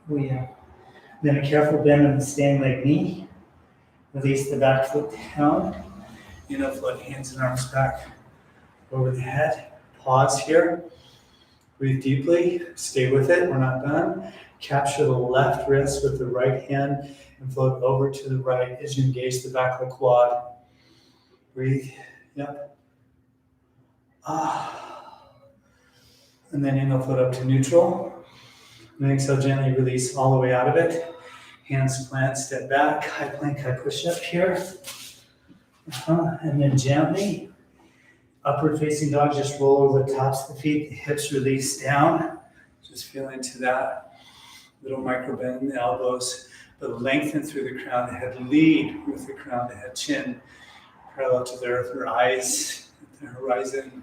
Then a careful bend of the standing leg knee. Release the back foot down. Float hands and arms back over the head. Pause here. Breathe deeply. Stay with it. We're not done. Capture the left wrist with the right hand and float over to the right as you engage the back of the quad. Breathe. Yep. And then inhale, float up to neutral. And exhale, gently release all the way out of it. Hands plant, step back. High plank, high push up here. And then gently, upward facing dog, just roll over the tops of the feet. The hips release down. Just feel into that. Little micro bend in the elbows, but lengthen through the crown of the head. Lead with the crown of the head, chin parallel to the earth, your eyes at the horizon.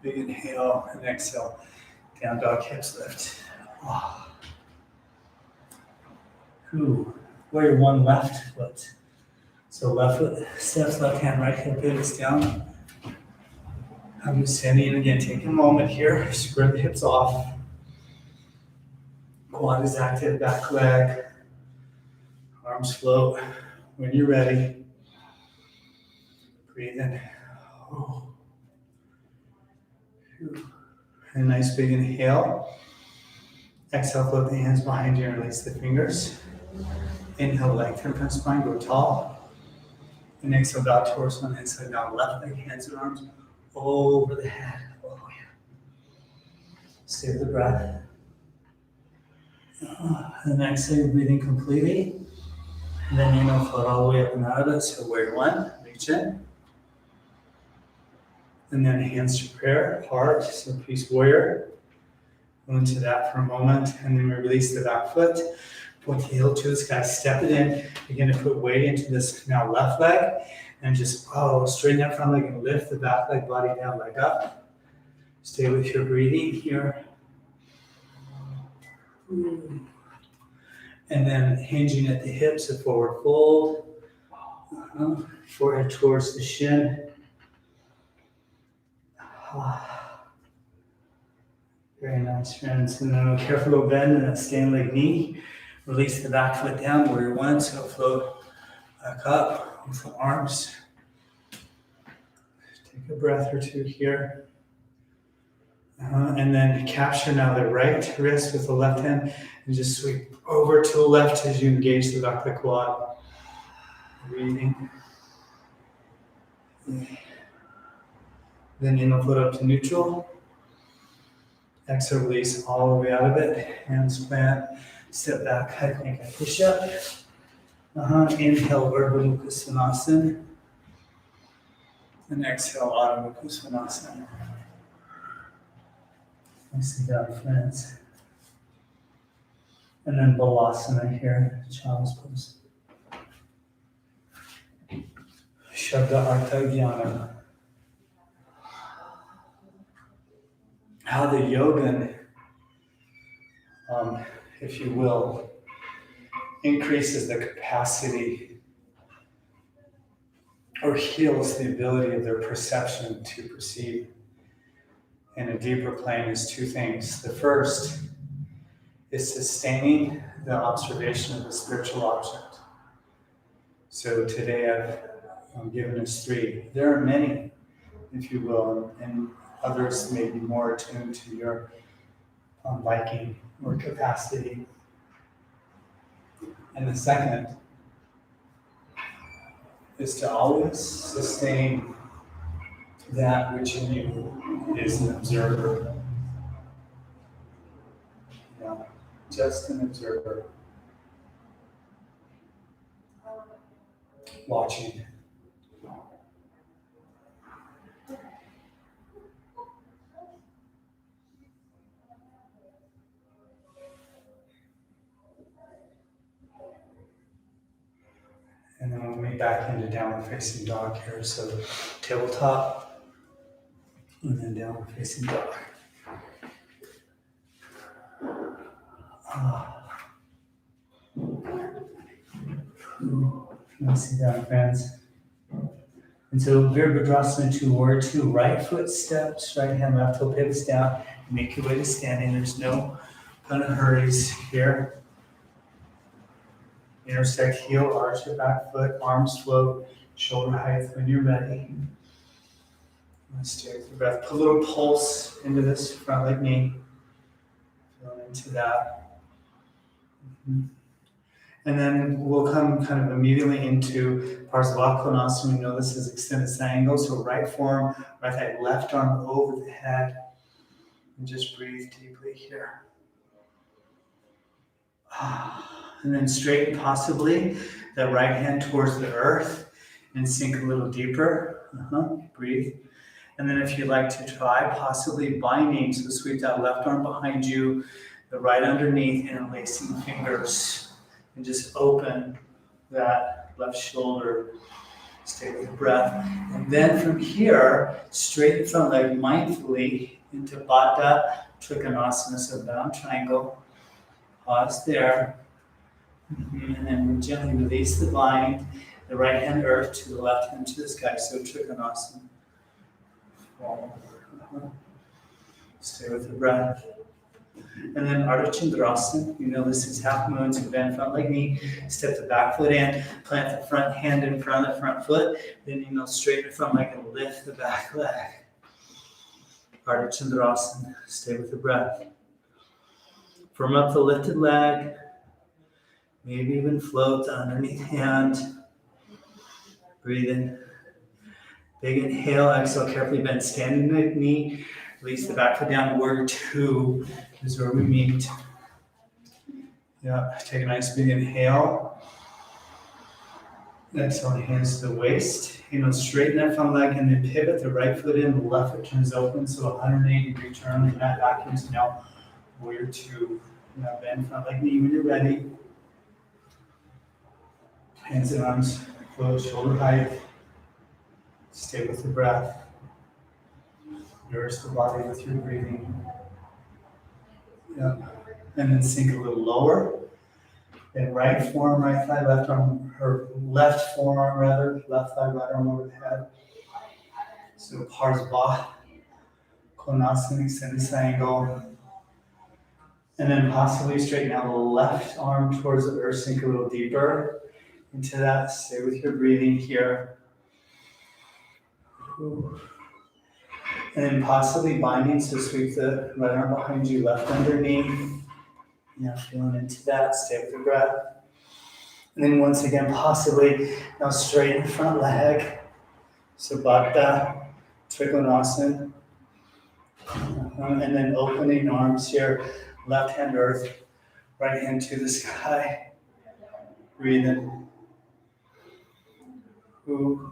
Big inhale and exhale. Down dog, hips lift. Warrior 1, left foot. So left foot steps, left hand, right hip pivots down. I'm standing again. Take a moment here. Square the hips off. Quad is active, back leg. Arms float. When you're ready, breathe in. And a nice big inhale. Exhale, float the hands behind you and release the fingers. Inhale, lengthen front spine, go tall. And exhale, bow torso on the inside down. Left leg, hands and arms over the head. Stay with the breath. And exhale, you're breathing completely. And then inhale, float all the way up and out of it. So warrior 1, reach in. And then hands to prayer, heart, so peace warrior. Go into that for a moment. And then we release the back foot. Point the heel to the sky, step it in. Begin to put weight into this now left leg. And just straighten that front leg and lift the back leg, body down, leg up. Stay with your breathing here. And then hinging at the hips, a forward fold. Forehead towards the shin. Very nice, friends. And then a careful little bend in that stand leg knee. Release the back foot down, warrior one, so float back up with the arms. Take a breath or two here. And then capture now the right wrist with the left hand and just sweep over to the left as you engage the back of the quad. Breathing. Then inhale, float up to neutral. Exhale, release all the way out of it. Hands plant. Step back, high plank, push up. Inhale, Urdhva Mukha Svanasana. And exhale, Adho Mukha Svanasana. Nicely done, friends. And then Balasana here, child's pose. Shabda, Artha, Jnana. How the yogin, if you will, increases the capacity or heals the ability of their perception to perceive in a deeper plane is two things. The first is sustaining the observation of a spiritual object. So today I've given us three. There are many, if you will, and others may be more attuned to your liking or capacity. And the second is to always sustain that which in you is an observer. Yeah, just an observer. Watching. And then we'll move back into downward facing dog here. So tabletop, and then downward facing dog. Nicely done, friends. And so Virabhadrasana 2, warrior 2, right foot steps, right hand, left toe pivots down. Make your way to standing. There's no kind of hurries here. Intersect heel, arch your back foot, arms float, shoulder height when you're ready. Let's take the breath. Put a little pulse into this front leg knee. Feel into that. And then we'll come kind of immediately into Parsavakonasana. We know this is extended triangle. So right forearm, right thigh, left arm over the head. And just breathe deeply here. And then straighten possibly the right hand towards the earth and sink a little deeper. Breathe. And then if you'd like to try possibly binding, so sweep that left arm behind you, the right underneath, and lacing fingers. And just open that left shoulder. Stay with the breath. And then from here, straighten front leg mindfully into Baddha Trikonasana, so down triangle. Pause there. And then we gently release the bind, the right hand earth to the left hand to the sky. So Trikonasana. Stay with the breath. And then Ardha Chandrasana. You know this is half moon, so bend front leg knee. Step the back foot in. Plant the front hand in front of the front foot. Then straighten the front leg and lift the back leg. Ardha Chandrasana. Stay with the breath. Firm up the lifted leg. Maybe even float the underneath hand. Breathe in. Big inhale, exhale, carefully bend standing knee. Release the back foot down. Warrior 2 is where we meet. Yeah, take a nice big inhale. Exhale, hands to the waist. Straighten that front leg and then pivot the right foot in, the left foot turns open. So 180-degree turn, the mat back into now. Warrior 2. Now bend front leg knee when you're ready. Hands and arms float, shoulder height. Stay with the breath. Nourish the body with your breathing. Yeah. And then sink a little lower. Then right forearm, right thigh, left arm, or left forearm rather, left thigh, right arm over the head. So Parsva, Konasana, extend this angle. And then possibly straighten out the left arm towards the earth, sink a little deeper into that. Stay with your breathing here. And then possibly binding, so sweep the right arm behind you, left underneath. Yeah, feeling into that. Stay with the breath. And then once again, possibly now straighten the front leg. So Bhatta, Trikonasana. And then opening arms here, left hand earth, right hand to the sky. Breathe in. Ooh.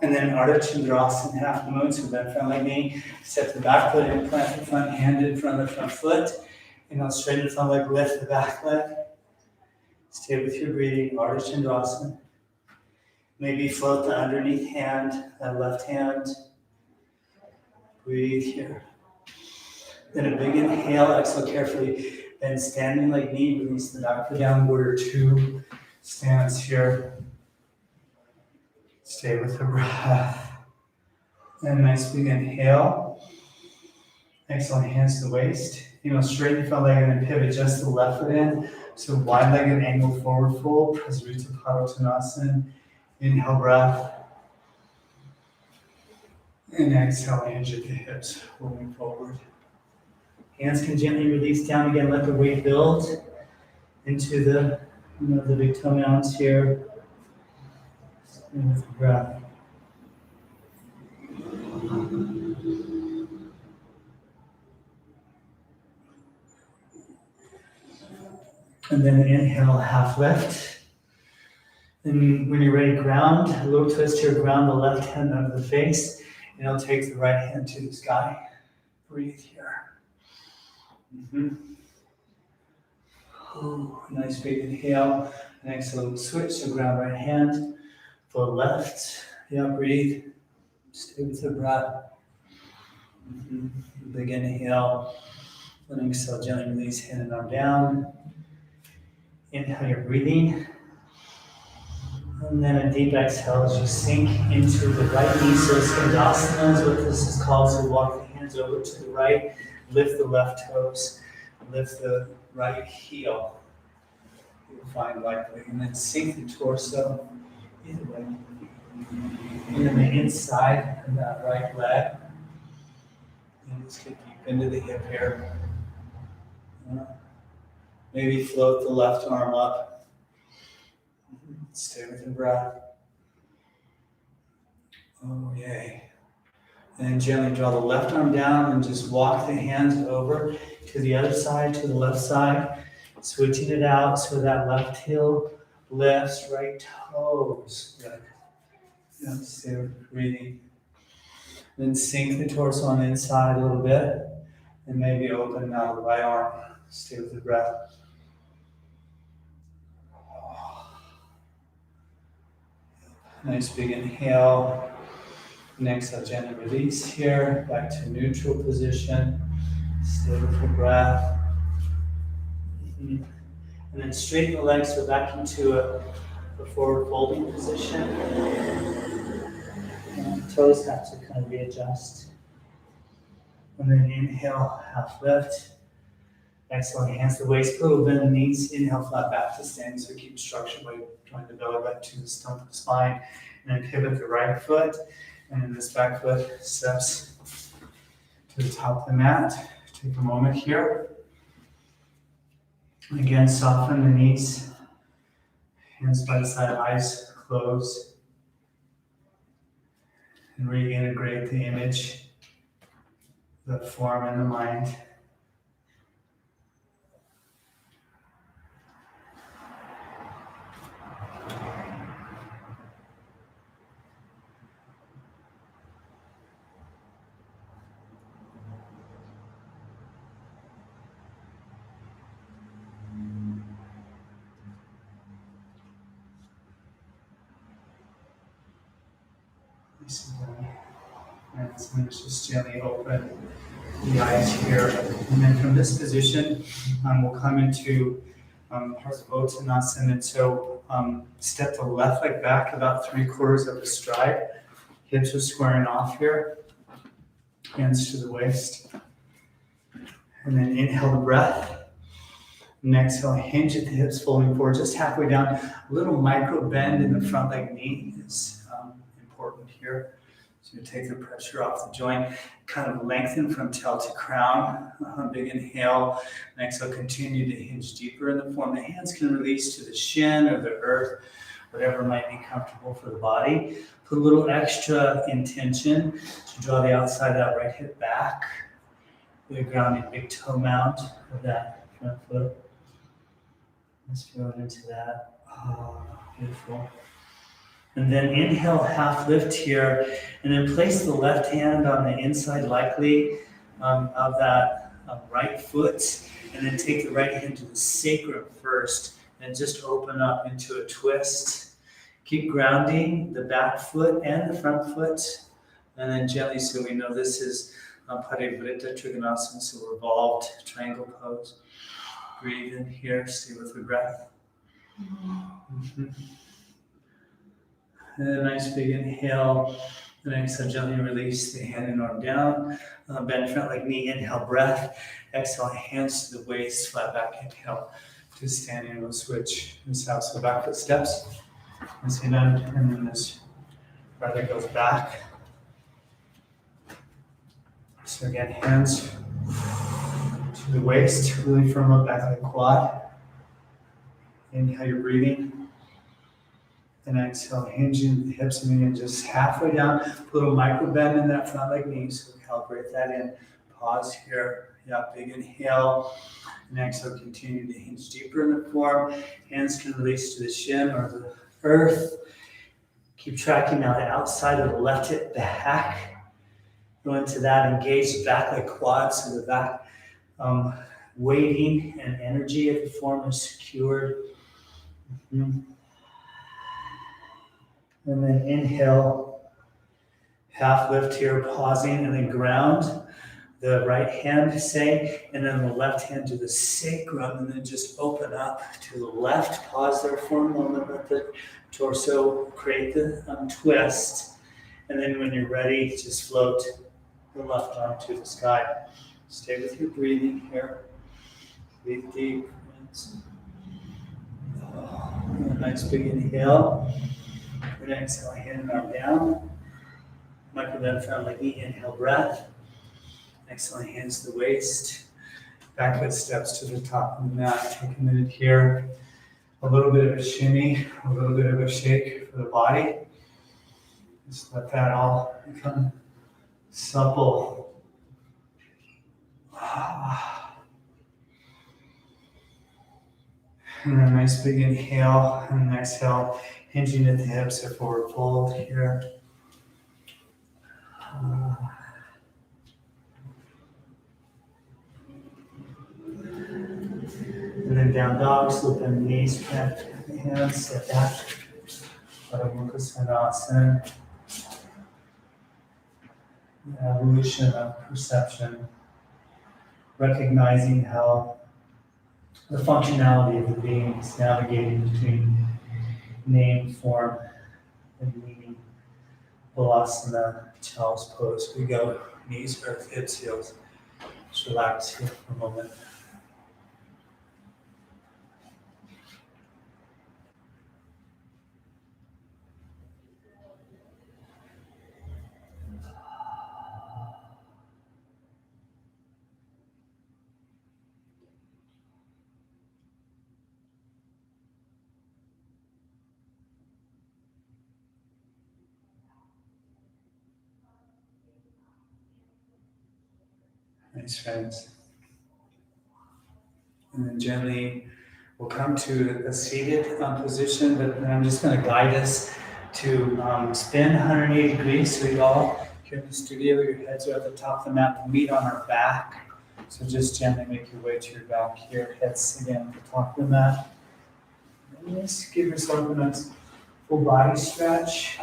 And then Ardha Chandrasana, half moon, so bend front like me. Step the back foot in, plant the front hand in front of the front foot. And now straighten the front leg, lift the back leg. Stay with your breathing, Ardha Chandrasana. Maybe float the underneath hand, that left hand. Breathe here. Then a big inhale, exhale carefully. Then standing like me, release the back foot down, warrior two stance here. Stay with the breath. And nice big inhale. Exhale, hands to the waist. Straighten the front leg and then pivot just the left foot in. So wide-legged angle forward fold, Prasarita Padottanasana. Inhale, breath. And exhale, hinge at the hips, rolling forward. Hands can gently release down again, let the weight build into the big toe mounts here. And with the breath. And then inhale, half lift. And when you're ready, ground, a little twist here, ground the left hand under the face. And I'll take the right hand to the sky. Breathe here. Ooh, nice big inhale. And exhale, switch, so ground right hand. Foot left. Yeah, breathe. Stay with the breath. Big inhale. Then exhale, gently release hand and arm down. Inhale, you're breathing. And then a deep exhale as you sink into the right knee. So Skandasana is what this is called. So walk the hands over to the right. Lift the left toes. Lift the right heel. You'll find likely. And then sink the torso. Either way. And then the inside of that right leg. And just get deep into the hip here. Maybe float the left arm up. Stay with your breath. Oh, yay. And then gently draw the left arm down and just walk the hands over to the other side, to the left side. Switching it out so that left heel lifts, right toes. Good. Yeah, stay breathing. Then sink the torso on the inside a little bit. And maybe open now the right arm. Stay with the breath. Nice big inhale. Next, I'll gently release here. Back to neutral position. Stay with the breath. And then straighten the legs, so back into a forward folding position. And toes have to kind of readjust. And then inhale, half lift. Exhale, hands to the waist, little bend the knees. Inhale, flat back to stand, so keep structure by drawing the belly back to the stump of the spine. And then pivot the right foot, and then this back foot steps to the top of the mat. Take a moment here. Again, soften the knees. Hands by the side, eyes closed. And reintegrate the image, the form, and the mind. And so let's just gently open the eyes here. And then from this position, we'll come into part of Uttanasana. And so step the left leg back about 3/4 of a stride. Hips are squaring off here. Hands to the waist. And then inhale the breath. And exhale, hinge at the hips, folding forward just halfway down. A little micro bend in the front leg knee is important here. So you take the pressure off the joint, kind of lengthen from tail to crown. Big inhale. And exhale, continue to hinge deeper in the form. The hands can release to the shin or the earth, whatever might be comfortable for the body. Put a little extra intention to draw the outside of that right hip back. Really grounding big toe mount of that front foot. Let's feel into that. Oh, beautiful. And then inhale, half lift here, and then place the left hand on the inside, likely of that right foot, and then take the right hand to the sacrum first, and just open up into a twist. Keep grounding the back foot and the front foot, and then gently, so we know this is Parivrita Trikonasana, so revolved triangle pose. Breathe in here, stay with the breath. Mm-hmm. And a nice big inhale. And exhale, gently release the hand and arm down. Bend front leg knee, inhale, breath. Exhale, hands to the waist, flat back, inhale. To standing, we'll switch this out. So back foot steps. This hand out, and then this right leg goes back. So again, hands to the waist, really firm up back like quad. Inhale, you're breathing. And exhale, hinging the hips and then just halfway down. Put a little micro bend in that front leg knee, so calibrate that in. Pause here. Yeah, big inhale. And exhale, continue to hinge deeper in the form. Hands can release to the shin or the earth. Keep tracking now the outside of the left hip back. Go into that, engage the back like quads, so the back weighting and energy of the form is secured. Mm-hmm. And then inhale, half lift here, pausing, and then ground the right hand, say, and then the left hand to the sacrum, and then just open up to the left. Pause there for a moment, let the torso create the twist, and then when you're ready, just float the left arm to the sky. Stay with your breathing here. Breathe deep. A nice big inhale. And exhale, hand and arm down. Micro bend front leg knee, inhale, breath. Exhale, hands to the waist. Back foot steps to the top of the mat. Take a minute here. A little bit of a shimmy, a little bit of a shake for the body. Just let that all become supple. And a nice big inhale and exhale, hinging at the hips, a forward fold here. And then down dog, slip in the knees, plant the hands, step back. Adho Mukha Svanasana. The evolution of perception, recognizing how the functionality of the being is navigating between name, form, and meaning. Balasana, child's pose. We go knees, earth, hips, heels. Just relax here for a moment. Nice, friends. And then gently we'll come to a seated position, but I'm just going to guide us to spin 180 degrees. So you all here in the studio, your heads are at the top of the mat, we meet on our back. So just gently make your way to your back here, heads again at the top of the mat. And just give yourself a nice full body stretch. A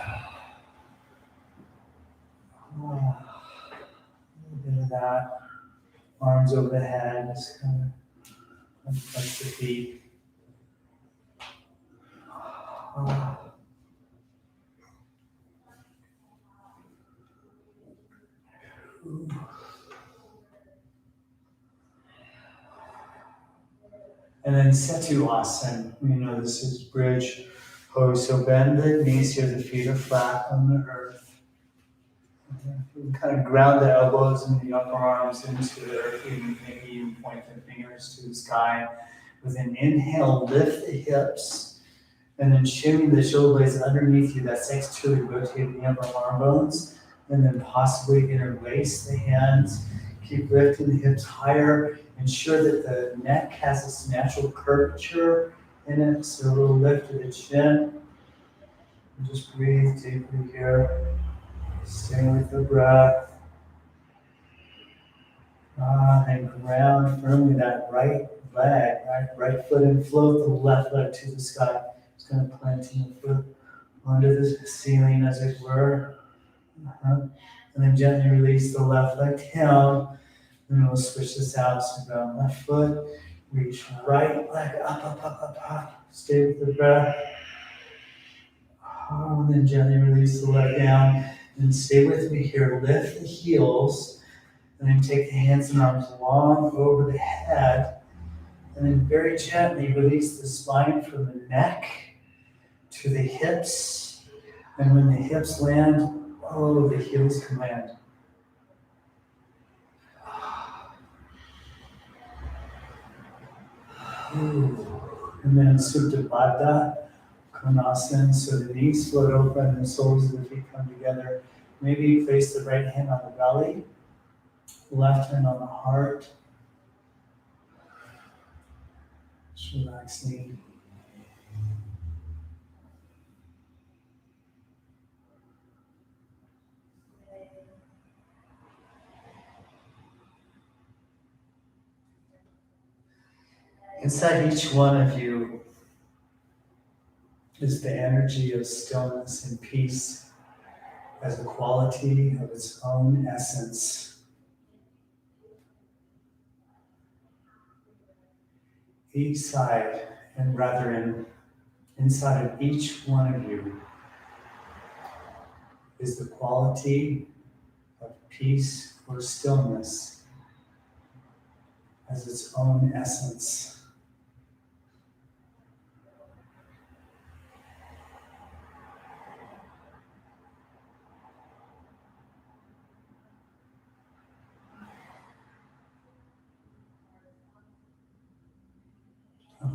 little bit of that. Arms over the head, just kind of touch the feet. And then Setu Asana. This is bridge pose. So bend the knees here, the feet are flat on the earth. Kind of ground the elbows and the upper arms into the earth, maybe even point the fingers to the sky. With an inhale, lift the hips, and then shimmy the shoulder blades underneath you. That's externally rotating the upper arm bones, and then possibly interlace the hands. Keep lifting the hips higher. Ensure that the neck has this natural curvature in it, so a little lift to the chin. And just breathe deeply here. Stay with the breath. And ground firmly that right leg, right foot, and float the left leg to the sky. Just kind of planting the foot under the ceiling, as it were. And then gently release the left leg down. And we'll switch this out. So ground left foot, reach right leg up. Stay with the breath. And then gently release the leg down. And stay with me here. Lift the heels. And then take the hands and arms long over the head. And then very gently release the spine from the neck to the hips. And when the hips land, the heels can land. And then Supta Baddha Konasana. So the knees float open and the soles of the feet come together. Maybe place the right hand on the belly, left hand on the heart. Just relaxing. Inside each one of you is the energy of stillness and peace as a quality of its own essence. Each side, and rather inside of each one of you, is the quality of peace or stillness as its own essence.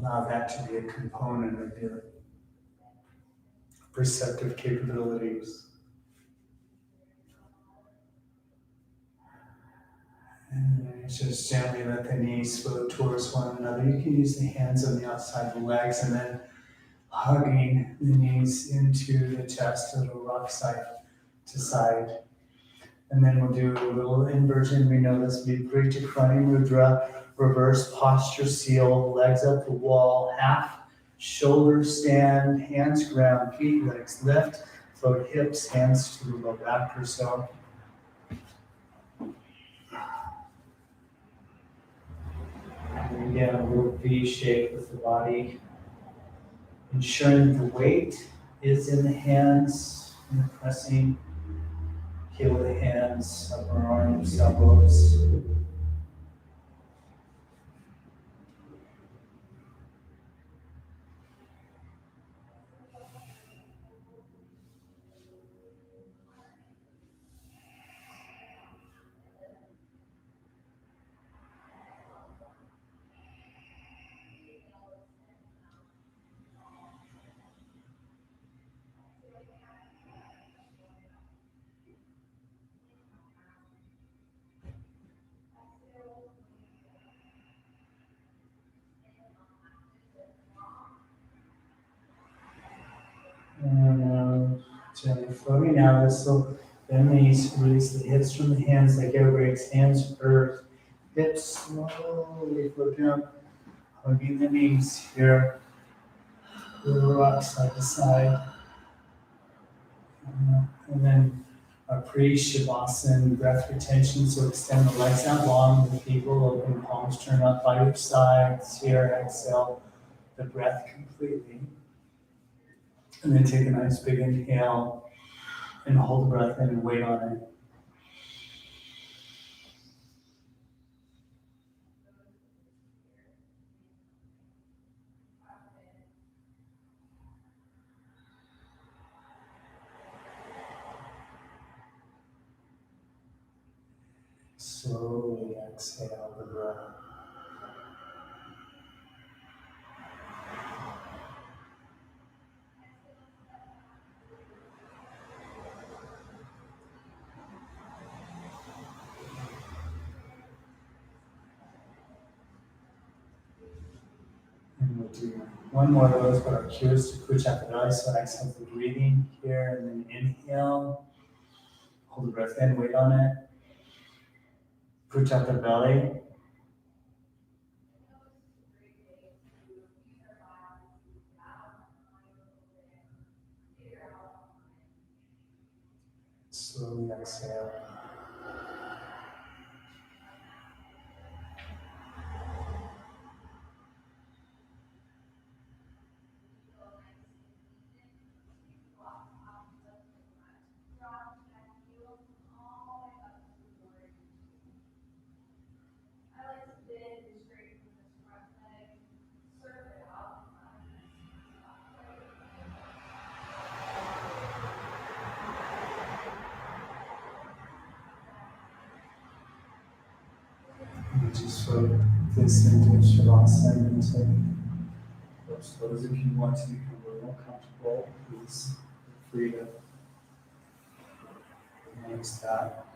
Allow that to be a component of your perceptive capabilities. And then just gently let the knees float towards one another. You can use the hands on the outside of the legs and then hugging the knees into the chest, a little rock side to side. And then we'll do a little inversion. We know this Viparita Krani Mudra, reverse posture seal, legs up the wall, half shoulder stand, hands ground, feet, legs lift, float hips, hands to the low back or so. And again, a little V shape with the body, ensuring the weight is in the hands, and the pressing, heel of the hands, upper arms, elbows. And gently floating out. So bend the knees, release the hips from the hands like air brakes, hands earth, hips slowly float down, hugging the knees here. Little rock side to side. And then a pre-Shavasana breath retention. So extend the legs out long, the feet will open, palms turn up by each side. Here, exhale the breath completely. And then take a nice big inhale and hold the breath in and wait on it. Slowly exhale the breath. And we'll do one more of those, but our cue is to push out the belly. So exhale the breathing here, and then inhale. Hold the breath in, wait on it. Push out the belly. Slowly exhale. And just float this into Shavasana into those if you want to become a little more comfortable, please feel free to notice that.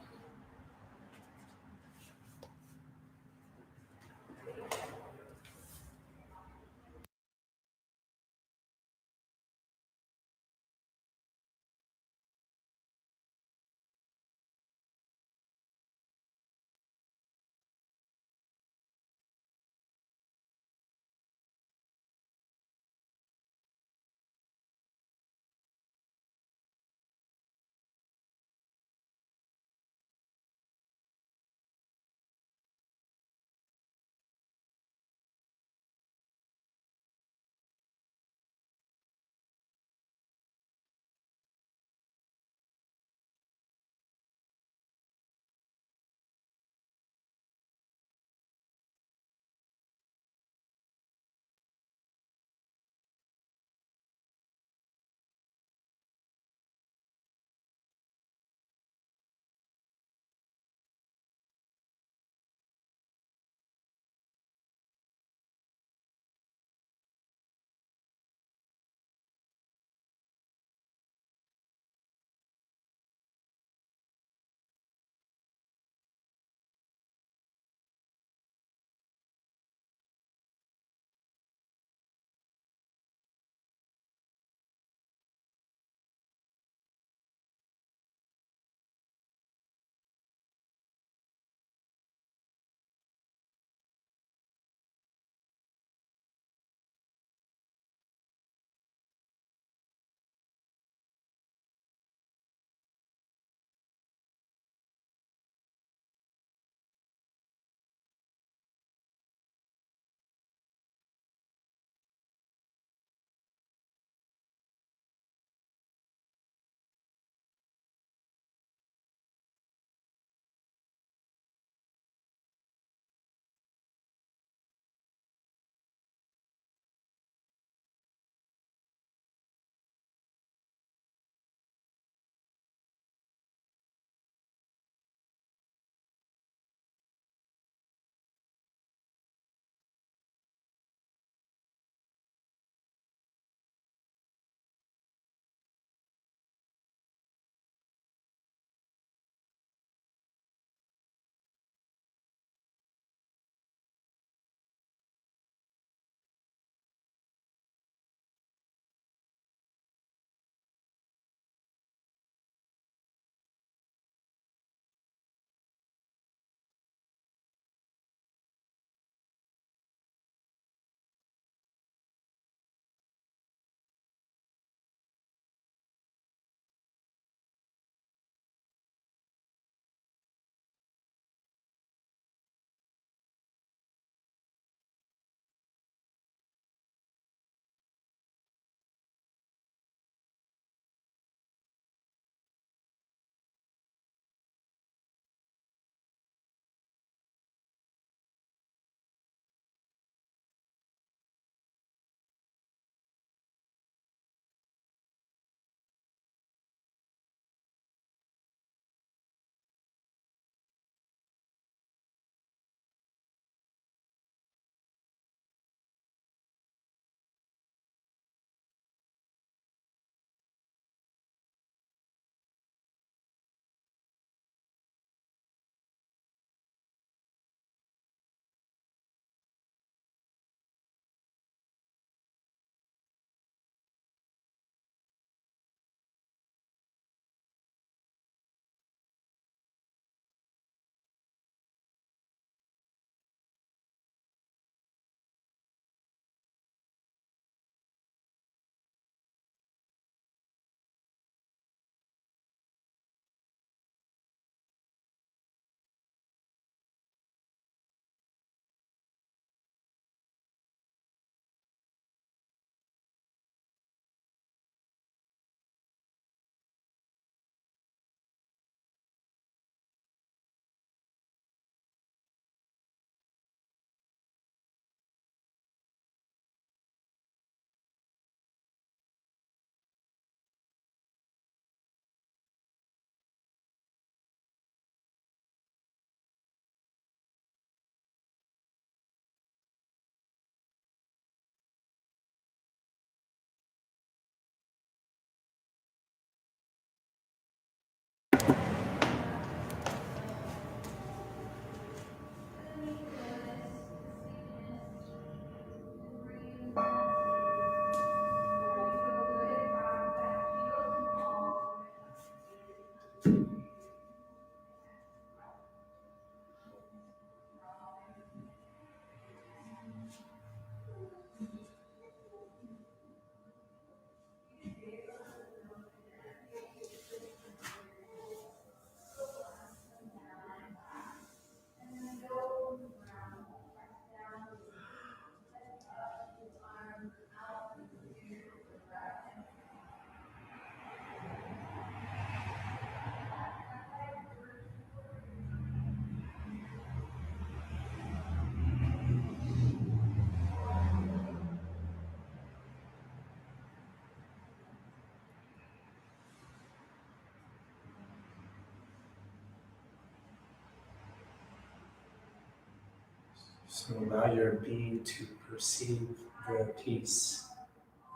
So allow your being to perceive the peace.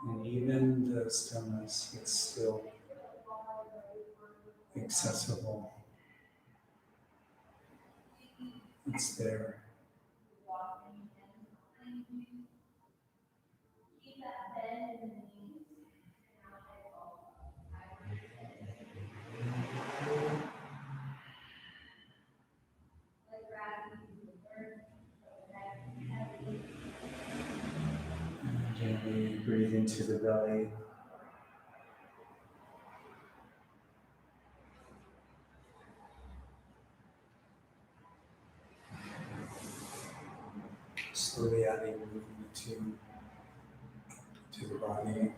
And even the stillness, it's still accessible. It's there. And gently breathe into the belly. Slowly adding movement to the body.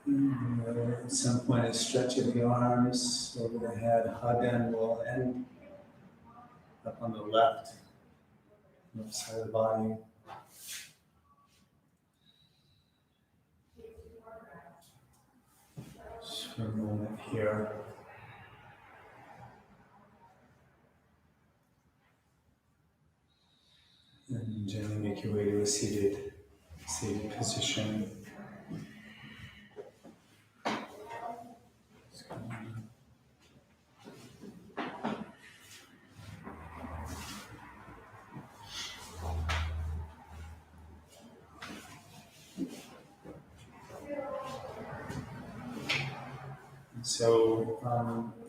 And at some point, stretching the arms over the head, hug and we'll end up on the left side of the body. Just for a moment here. And gently make your way to a seated position. So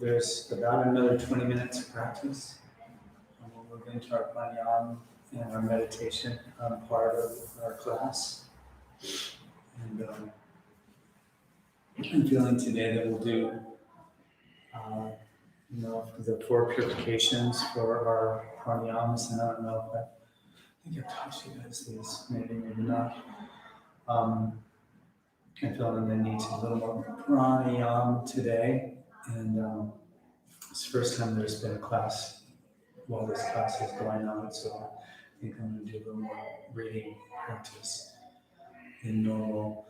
there's about another 20 minutes of practice. And we'll move into our pranayama and our meditation part of our class. And I'm feeling today that we'll do, the 4 purifications for our pranayamas. And I don't know if I think I've taught you guys these, maybe not. I'm feeling the need to do a little more pranayama today. And it's the first time there's been a class while this class is going on, so I think I'm going to do a little more reading practice than normal.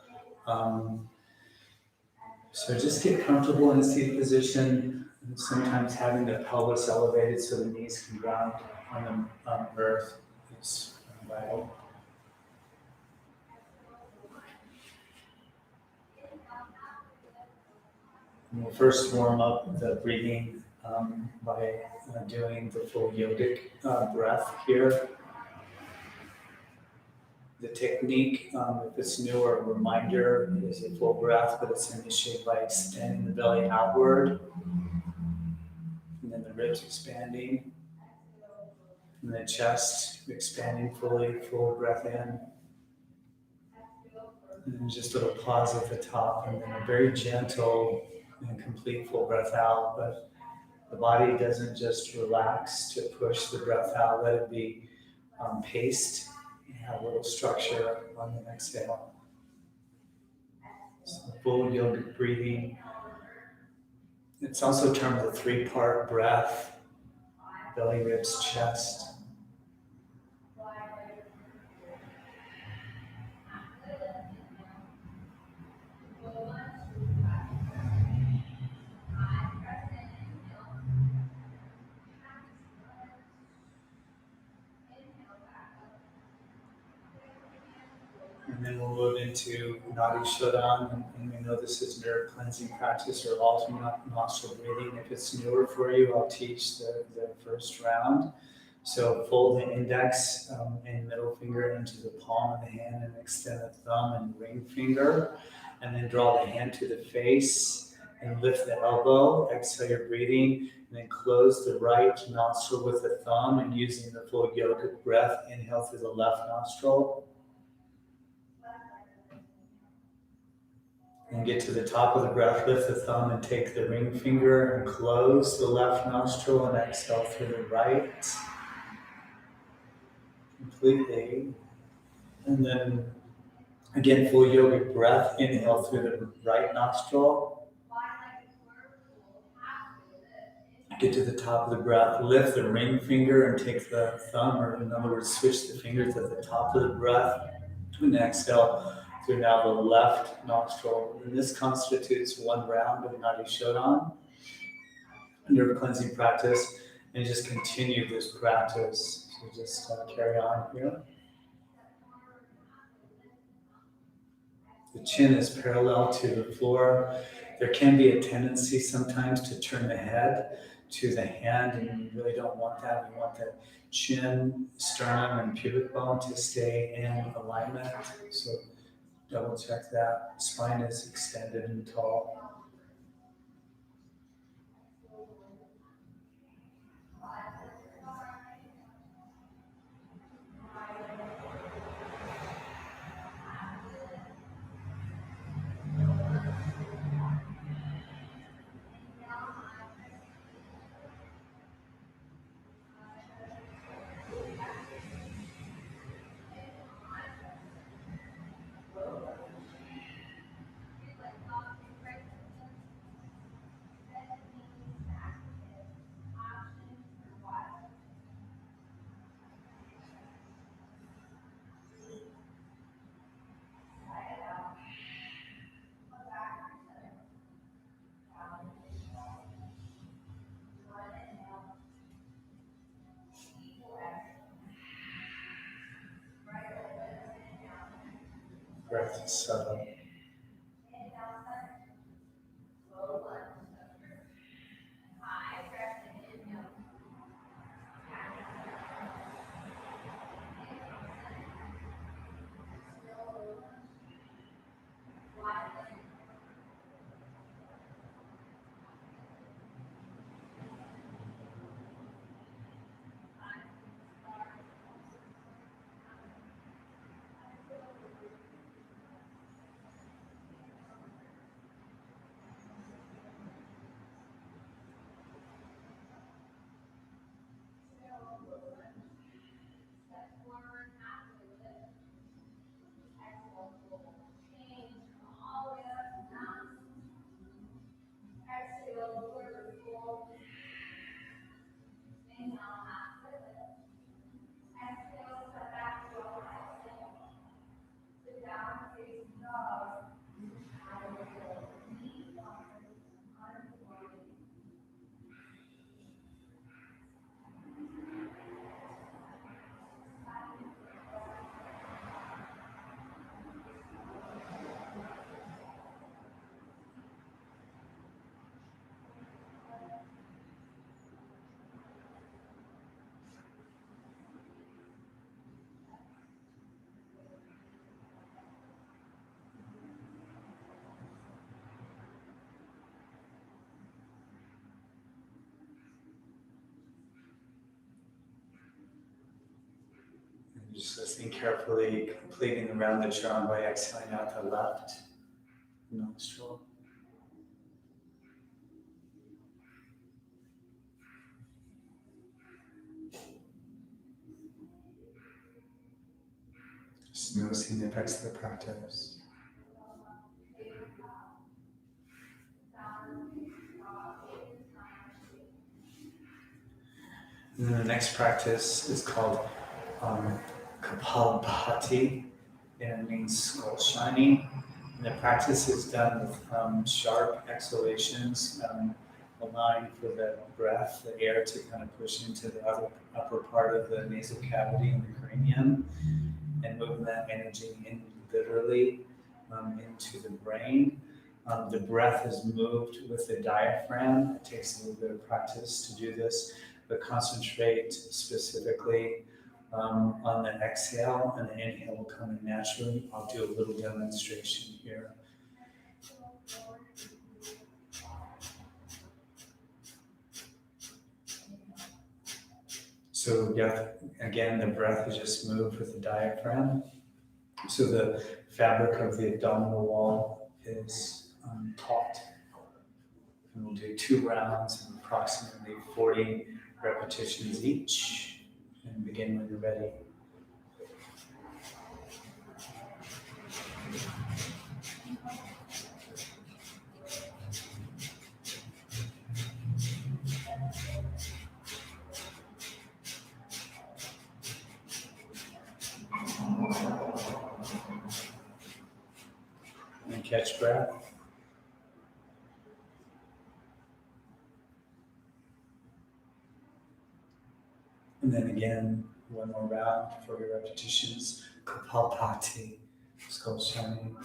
So just get comfortable in a seated position, and sometimes having the pelvis elevated so the knees can ground on the earth is vital. And we'll first warm up the breathing by doing the full yogic breath here. The technique, if it's new or a reminder, is a full breath, but it's initiated by extending the belly outward, and then the ribs expanding, and the chest expanding fully, full breath in. And then just a little pause at the top, and then a very gentle and complete full breath out, but the body doesn't just relax to push the breath out, let it be paced and have a little structure on the exhale. So full yogic breathing. It's also termed the 3-part breath, belly, ribs, chest. And then we'll move into Nadi Shodhan, and we know this is nerve cleansing practice or alternate nostril breathing. If it's newer for you, I'll teach the first round. So fold the index and middle finger into the palm of the hand and extend the thumb and ring finger. And then draw the hand to the face and lift the elbow. Exhale your breathing. And then close the right nostril with the thumb and using the full yogic breath, inhale through the left nostril. And get to the top of the breath, lift the thumb and take the ring finger and close the left nostril and exhale through the right. Completely. And then again, full yogic breath, inhale through the right nostril. Get to the top of the breath, lift the ring finger and take the thumb, or in other words, switch the fingers at the top of the breath. And exhale through now the left nostril. And this constitutes one round of Nadi Shodan, nerve cleansing practice, and just continue this practice. So just carry on here. The chin is parallel to the floor. There can be a tendency sometimes to turn the head to the hand, and you really don't want that. You want the chin, sternum, and pubic bone to stay in alignment. So double check that. Spine is extended and tall. Breath is subtle. Just listening carefully, completing the rounded charm by exhaling out the left nostril. Just noticing the effects of the practice. And then the next practice is called Kapalabhati, and it means skull shining. And the practice is done with sharp exhalations, allowing for the breath, the air to kind of push into the upper part of the nasal cavity and the cranium, and moving that energy in literally into the brain. The breath is moved with the diaphragm. It takes a little bit of practice to do this, but concentrate specifically on the exhale, and the inhale will come in naturally. I'll do a little demonstration here. So yeah, again, the breath is just moved with the diaphragm. So the fabric of the abdominal wall is taut. And we'll do 2 rounds of approximately 40 repetitions each. And begin when you're ready. catch breath. And then again, one more round for your repetitions. Kapalpati, skull shining.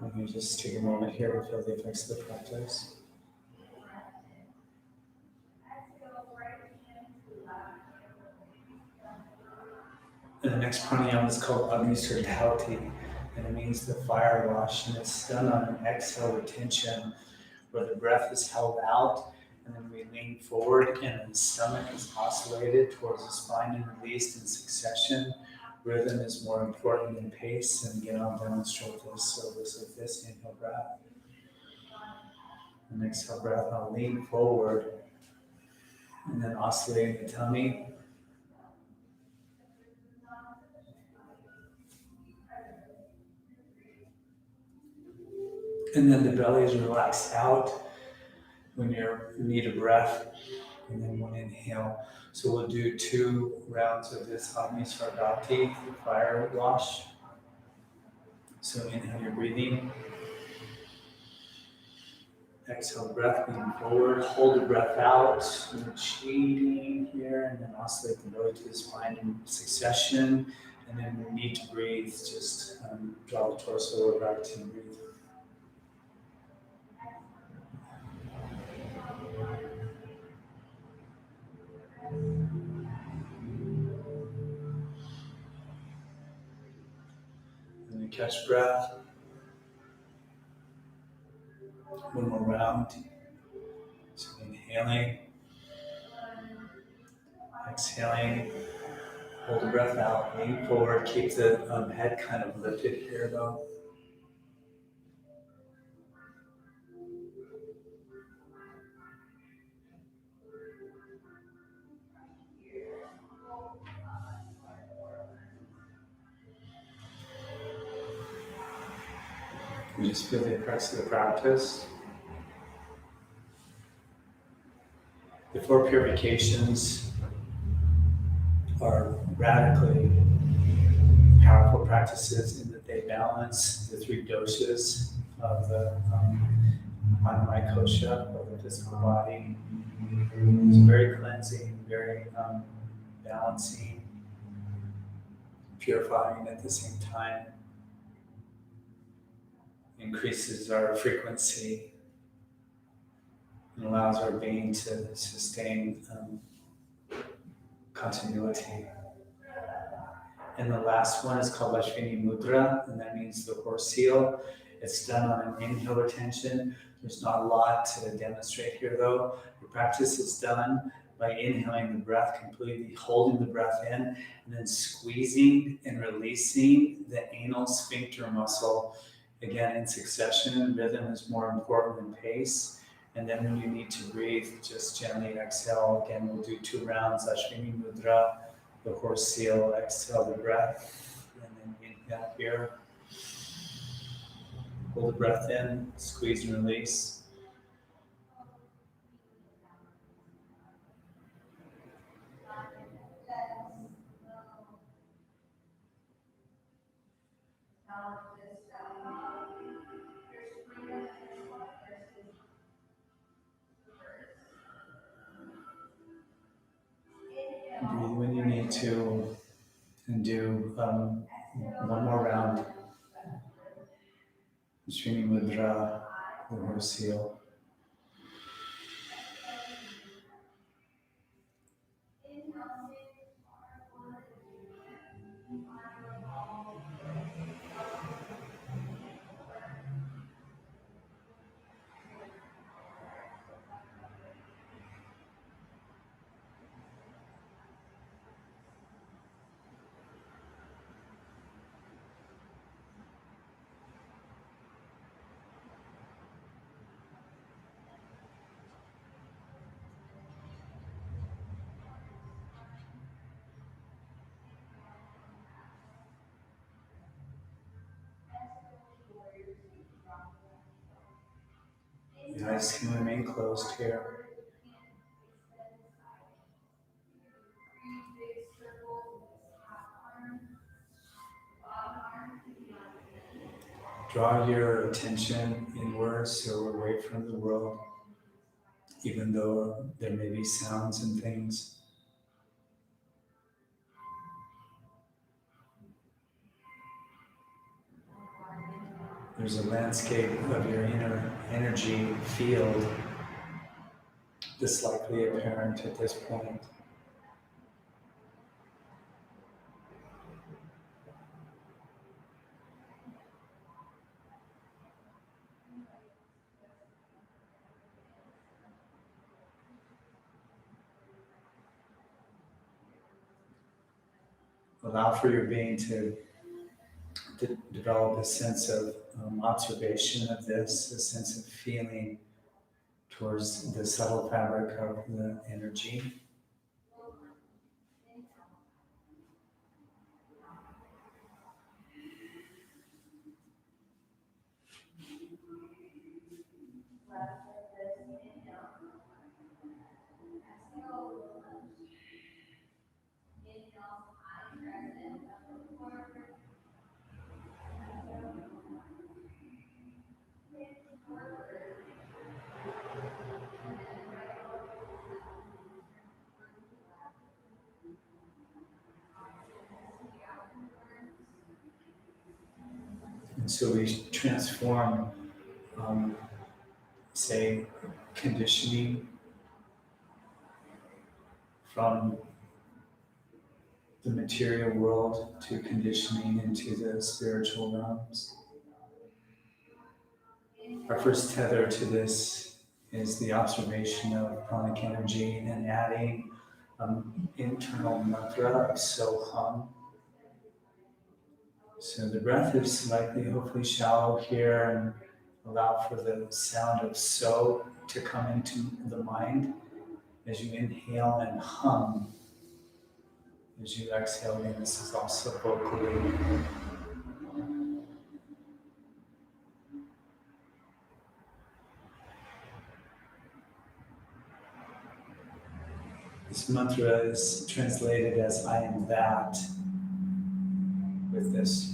Let me just take a moment here to feel the effects of the practice. And the next pranayama is called Agnisardhauti, and it means the fire wash, and it's done on an exhale retention where the breath is held out, and then we lean forward, and the stomach is oscillated towards the spine and released in succession. Rhythm is more important than pace, and again, I'll demonstrate this. So this is this inhale breath. And exhale breath, I'll lean forward, and then oscillating the tummy. And then the belly is relaxed out when you need a breath, and then one inhale. So we'll do 2 rounds of this Agnisardhauti, the fire wash. So inhale your breathing. Exhale breath, lean forward, hold the breath out, cheating here, and then oscillate the belly to the spine in succession. And then when you need to breathe, just draw the torso lower back to breathe. And then catch breath. One more round. So inhaling, exhaling, hold the breath out, lean forward, keep the head kind of lifted here though. You just feel the effects of the practice. The 4 purifications are radically powerful practices in that they balance the 3 dosas of the Manamaya Kosha, of the physical body. It's very cleansing, very balancing, purifying at the same time. Increases our frequency and allows our being to sustain continuity. And the last one is called Lakshmi Mudra, and that means the horse seal. It's done on an inhale retention. There's not a lot to demonstrate here though. The practice is done by inhaling the breath completely, holding the breath in, and then squeezing and releasing the anal sphincter muscle, again in succession. Rhythm is more important than pace. And then when you need to breathe, just gently exhale. Again, we'll do 2 rounds, Lakshmi Mudra, the horse seal, exhale the breath, and then inhale here. Hold the breath in, squeeze and release. Breathe when you need to, and do 1 more round. Lakshmi Mudra, the horse seal. eyes can remain closed here. Draw your attention inwards, so away from the world, even though there may be sounds and things. There's a landscape of your inner energy field that's likely apparent at this point. Allow for your being to develop a sense of observation of this, a sense of feeling towards the subtle fabric of the energy. And so we transform, say, conditioning from the material world to conditioning into the spiritual realms. Our first tether to this is the observation of pranic energy and adding internal mantra of so hum. So the breath is likely, hopefully shallow here, and allow for the sound of so to come into the mind as you inhale and hum. As you exhale, and this is also vocally. This mantra is translated as I am that, with this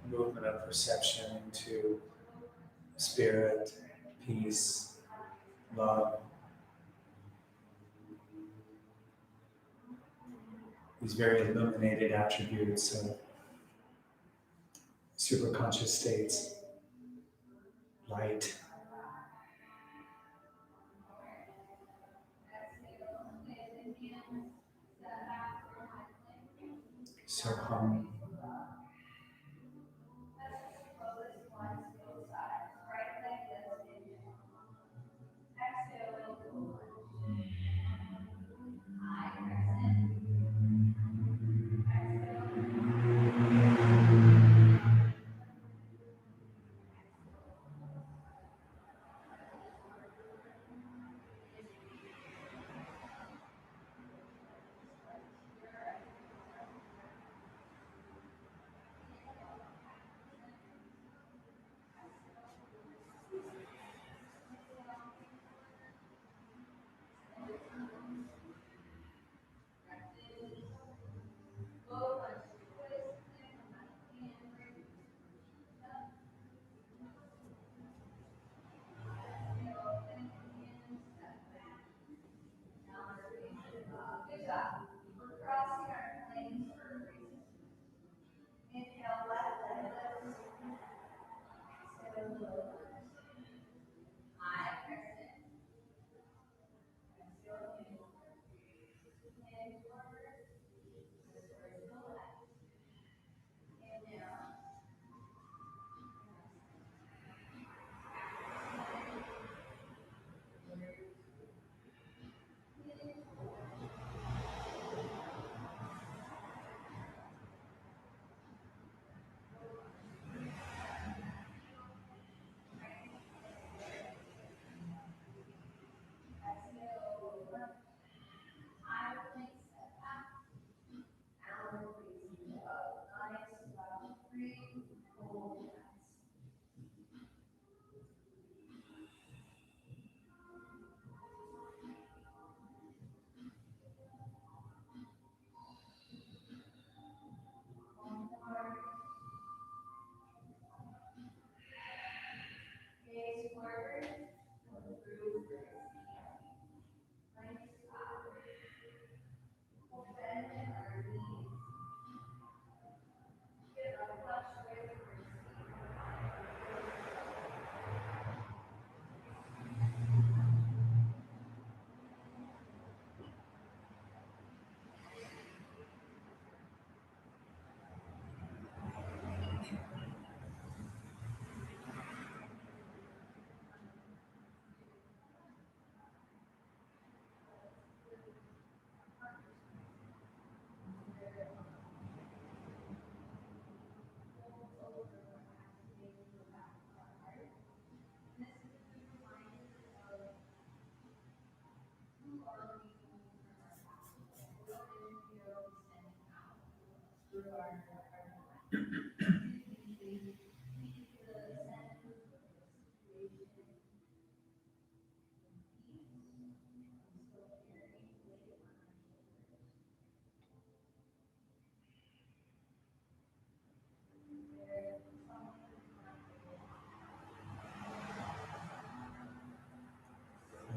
movement of perception into spirit, peace, love. These very illuminated attributes of superconscious states, light. So hum.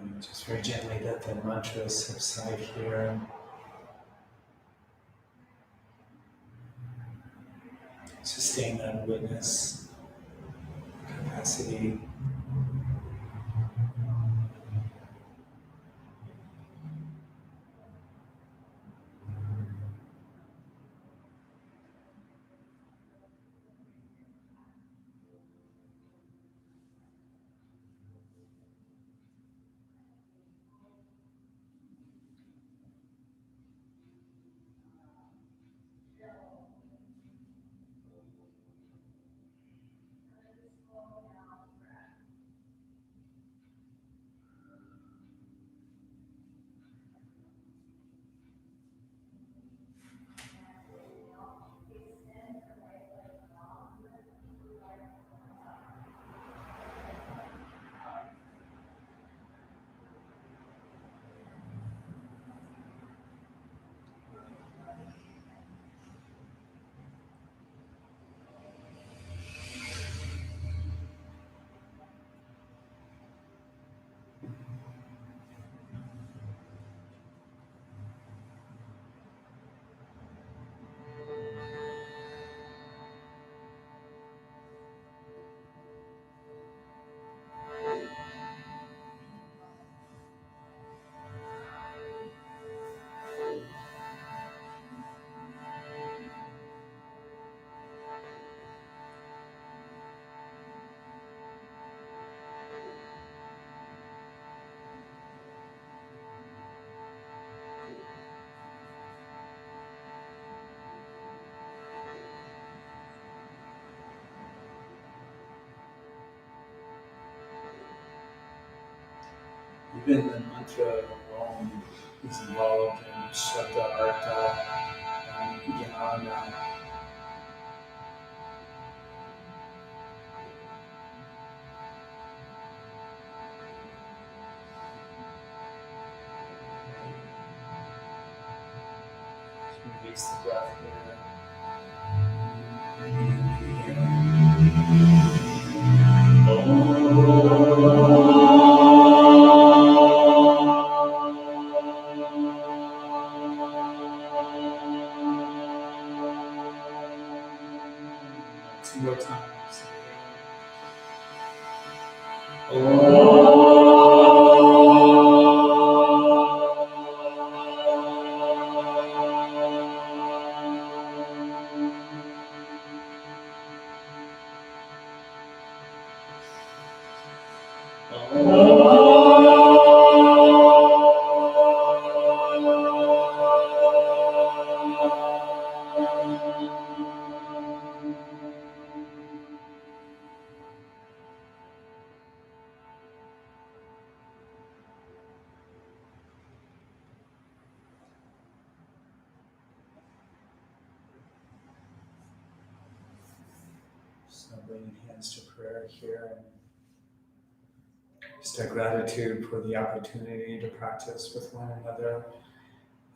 And just very gently let the mantra subside here. Sustain that witness capacity. Even the mantra alone is involved in Shabda, Artha, and Jnana. Just release the breath here. Two more times. So bringing hands to prayer here, and just our gratitude for the opportunity to practice with one another,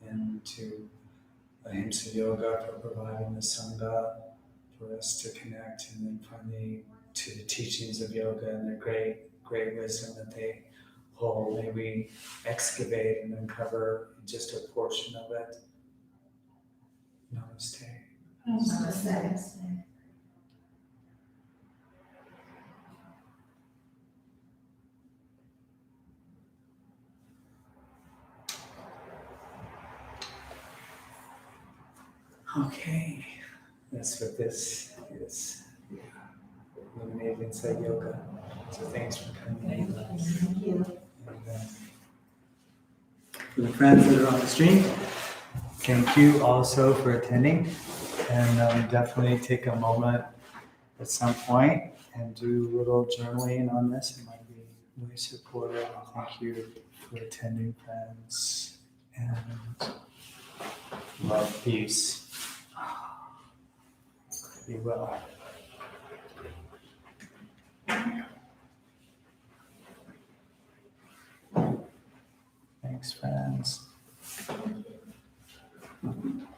and to Ahimsa Yoga for providing the Sangha for us to connect, and then finally to the teachings of yoga and the great wisdom that they hold. May we excavate and uncover just a portion of it. Namaste. Namaste. Okay, that's what this is. Yeah. Illuminated Inside Yoga. So thanks for coming in. Thank you. And, for the friends that are on the stream, thank you also for attending. And definitely take a moment at some point and do a little journaling on this. It might be really supportive. Thank you for attending, friends. And love, peace. Be well. Thanks, friends.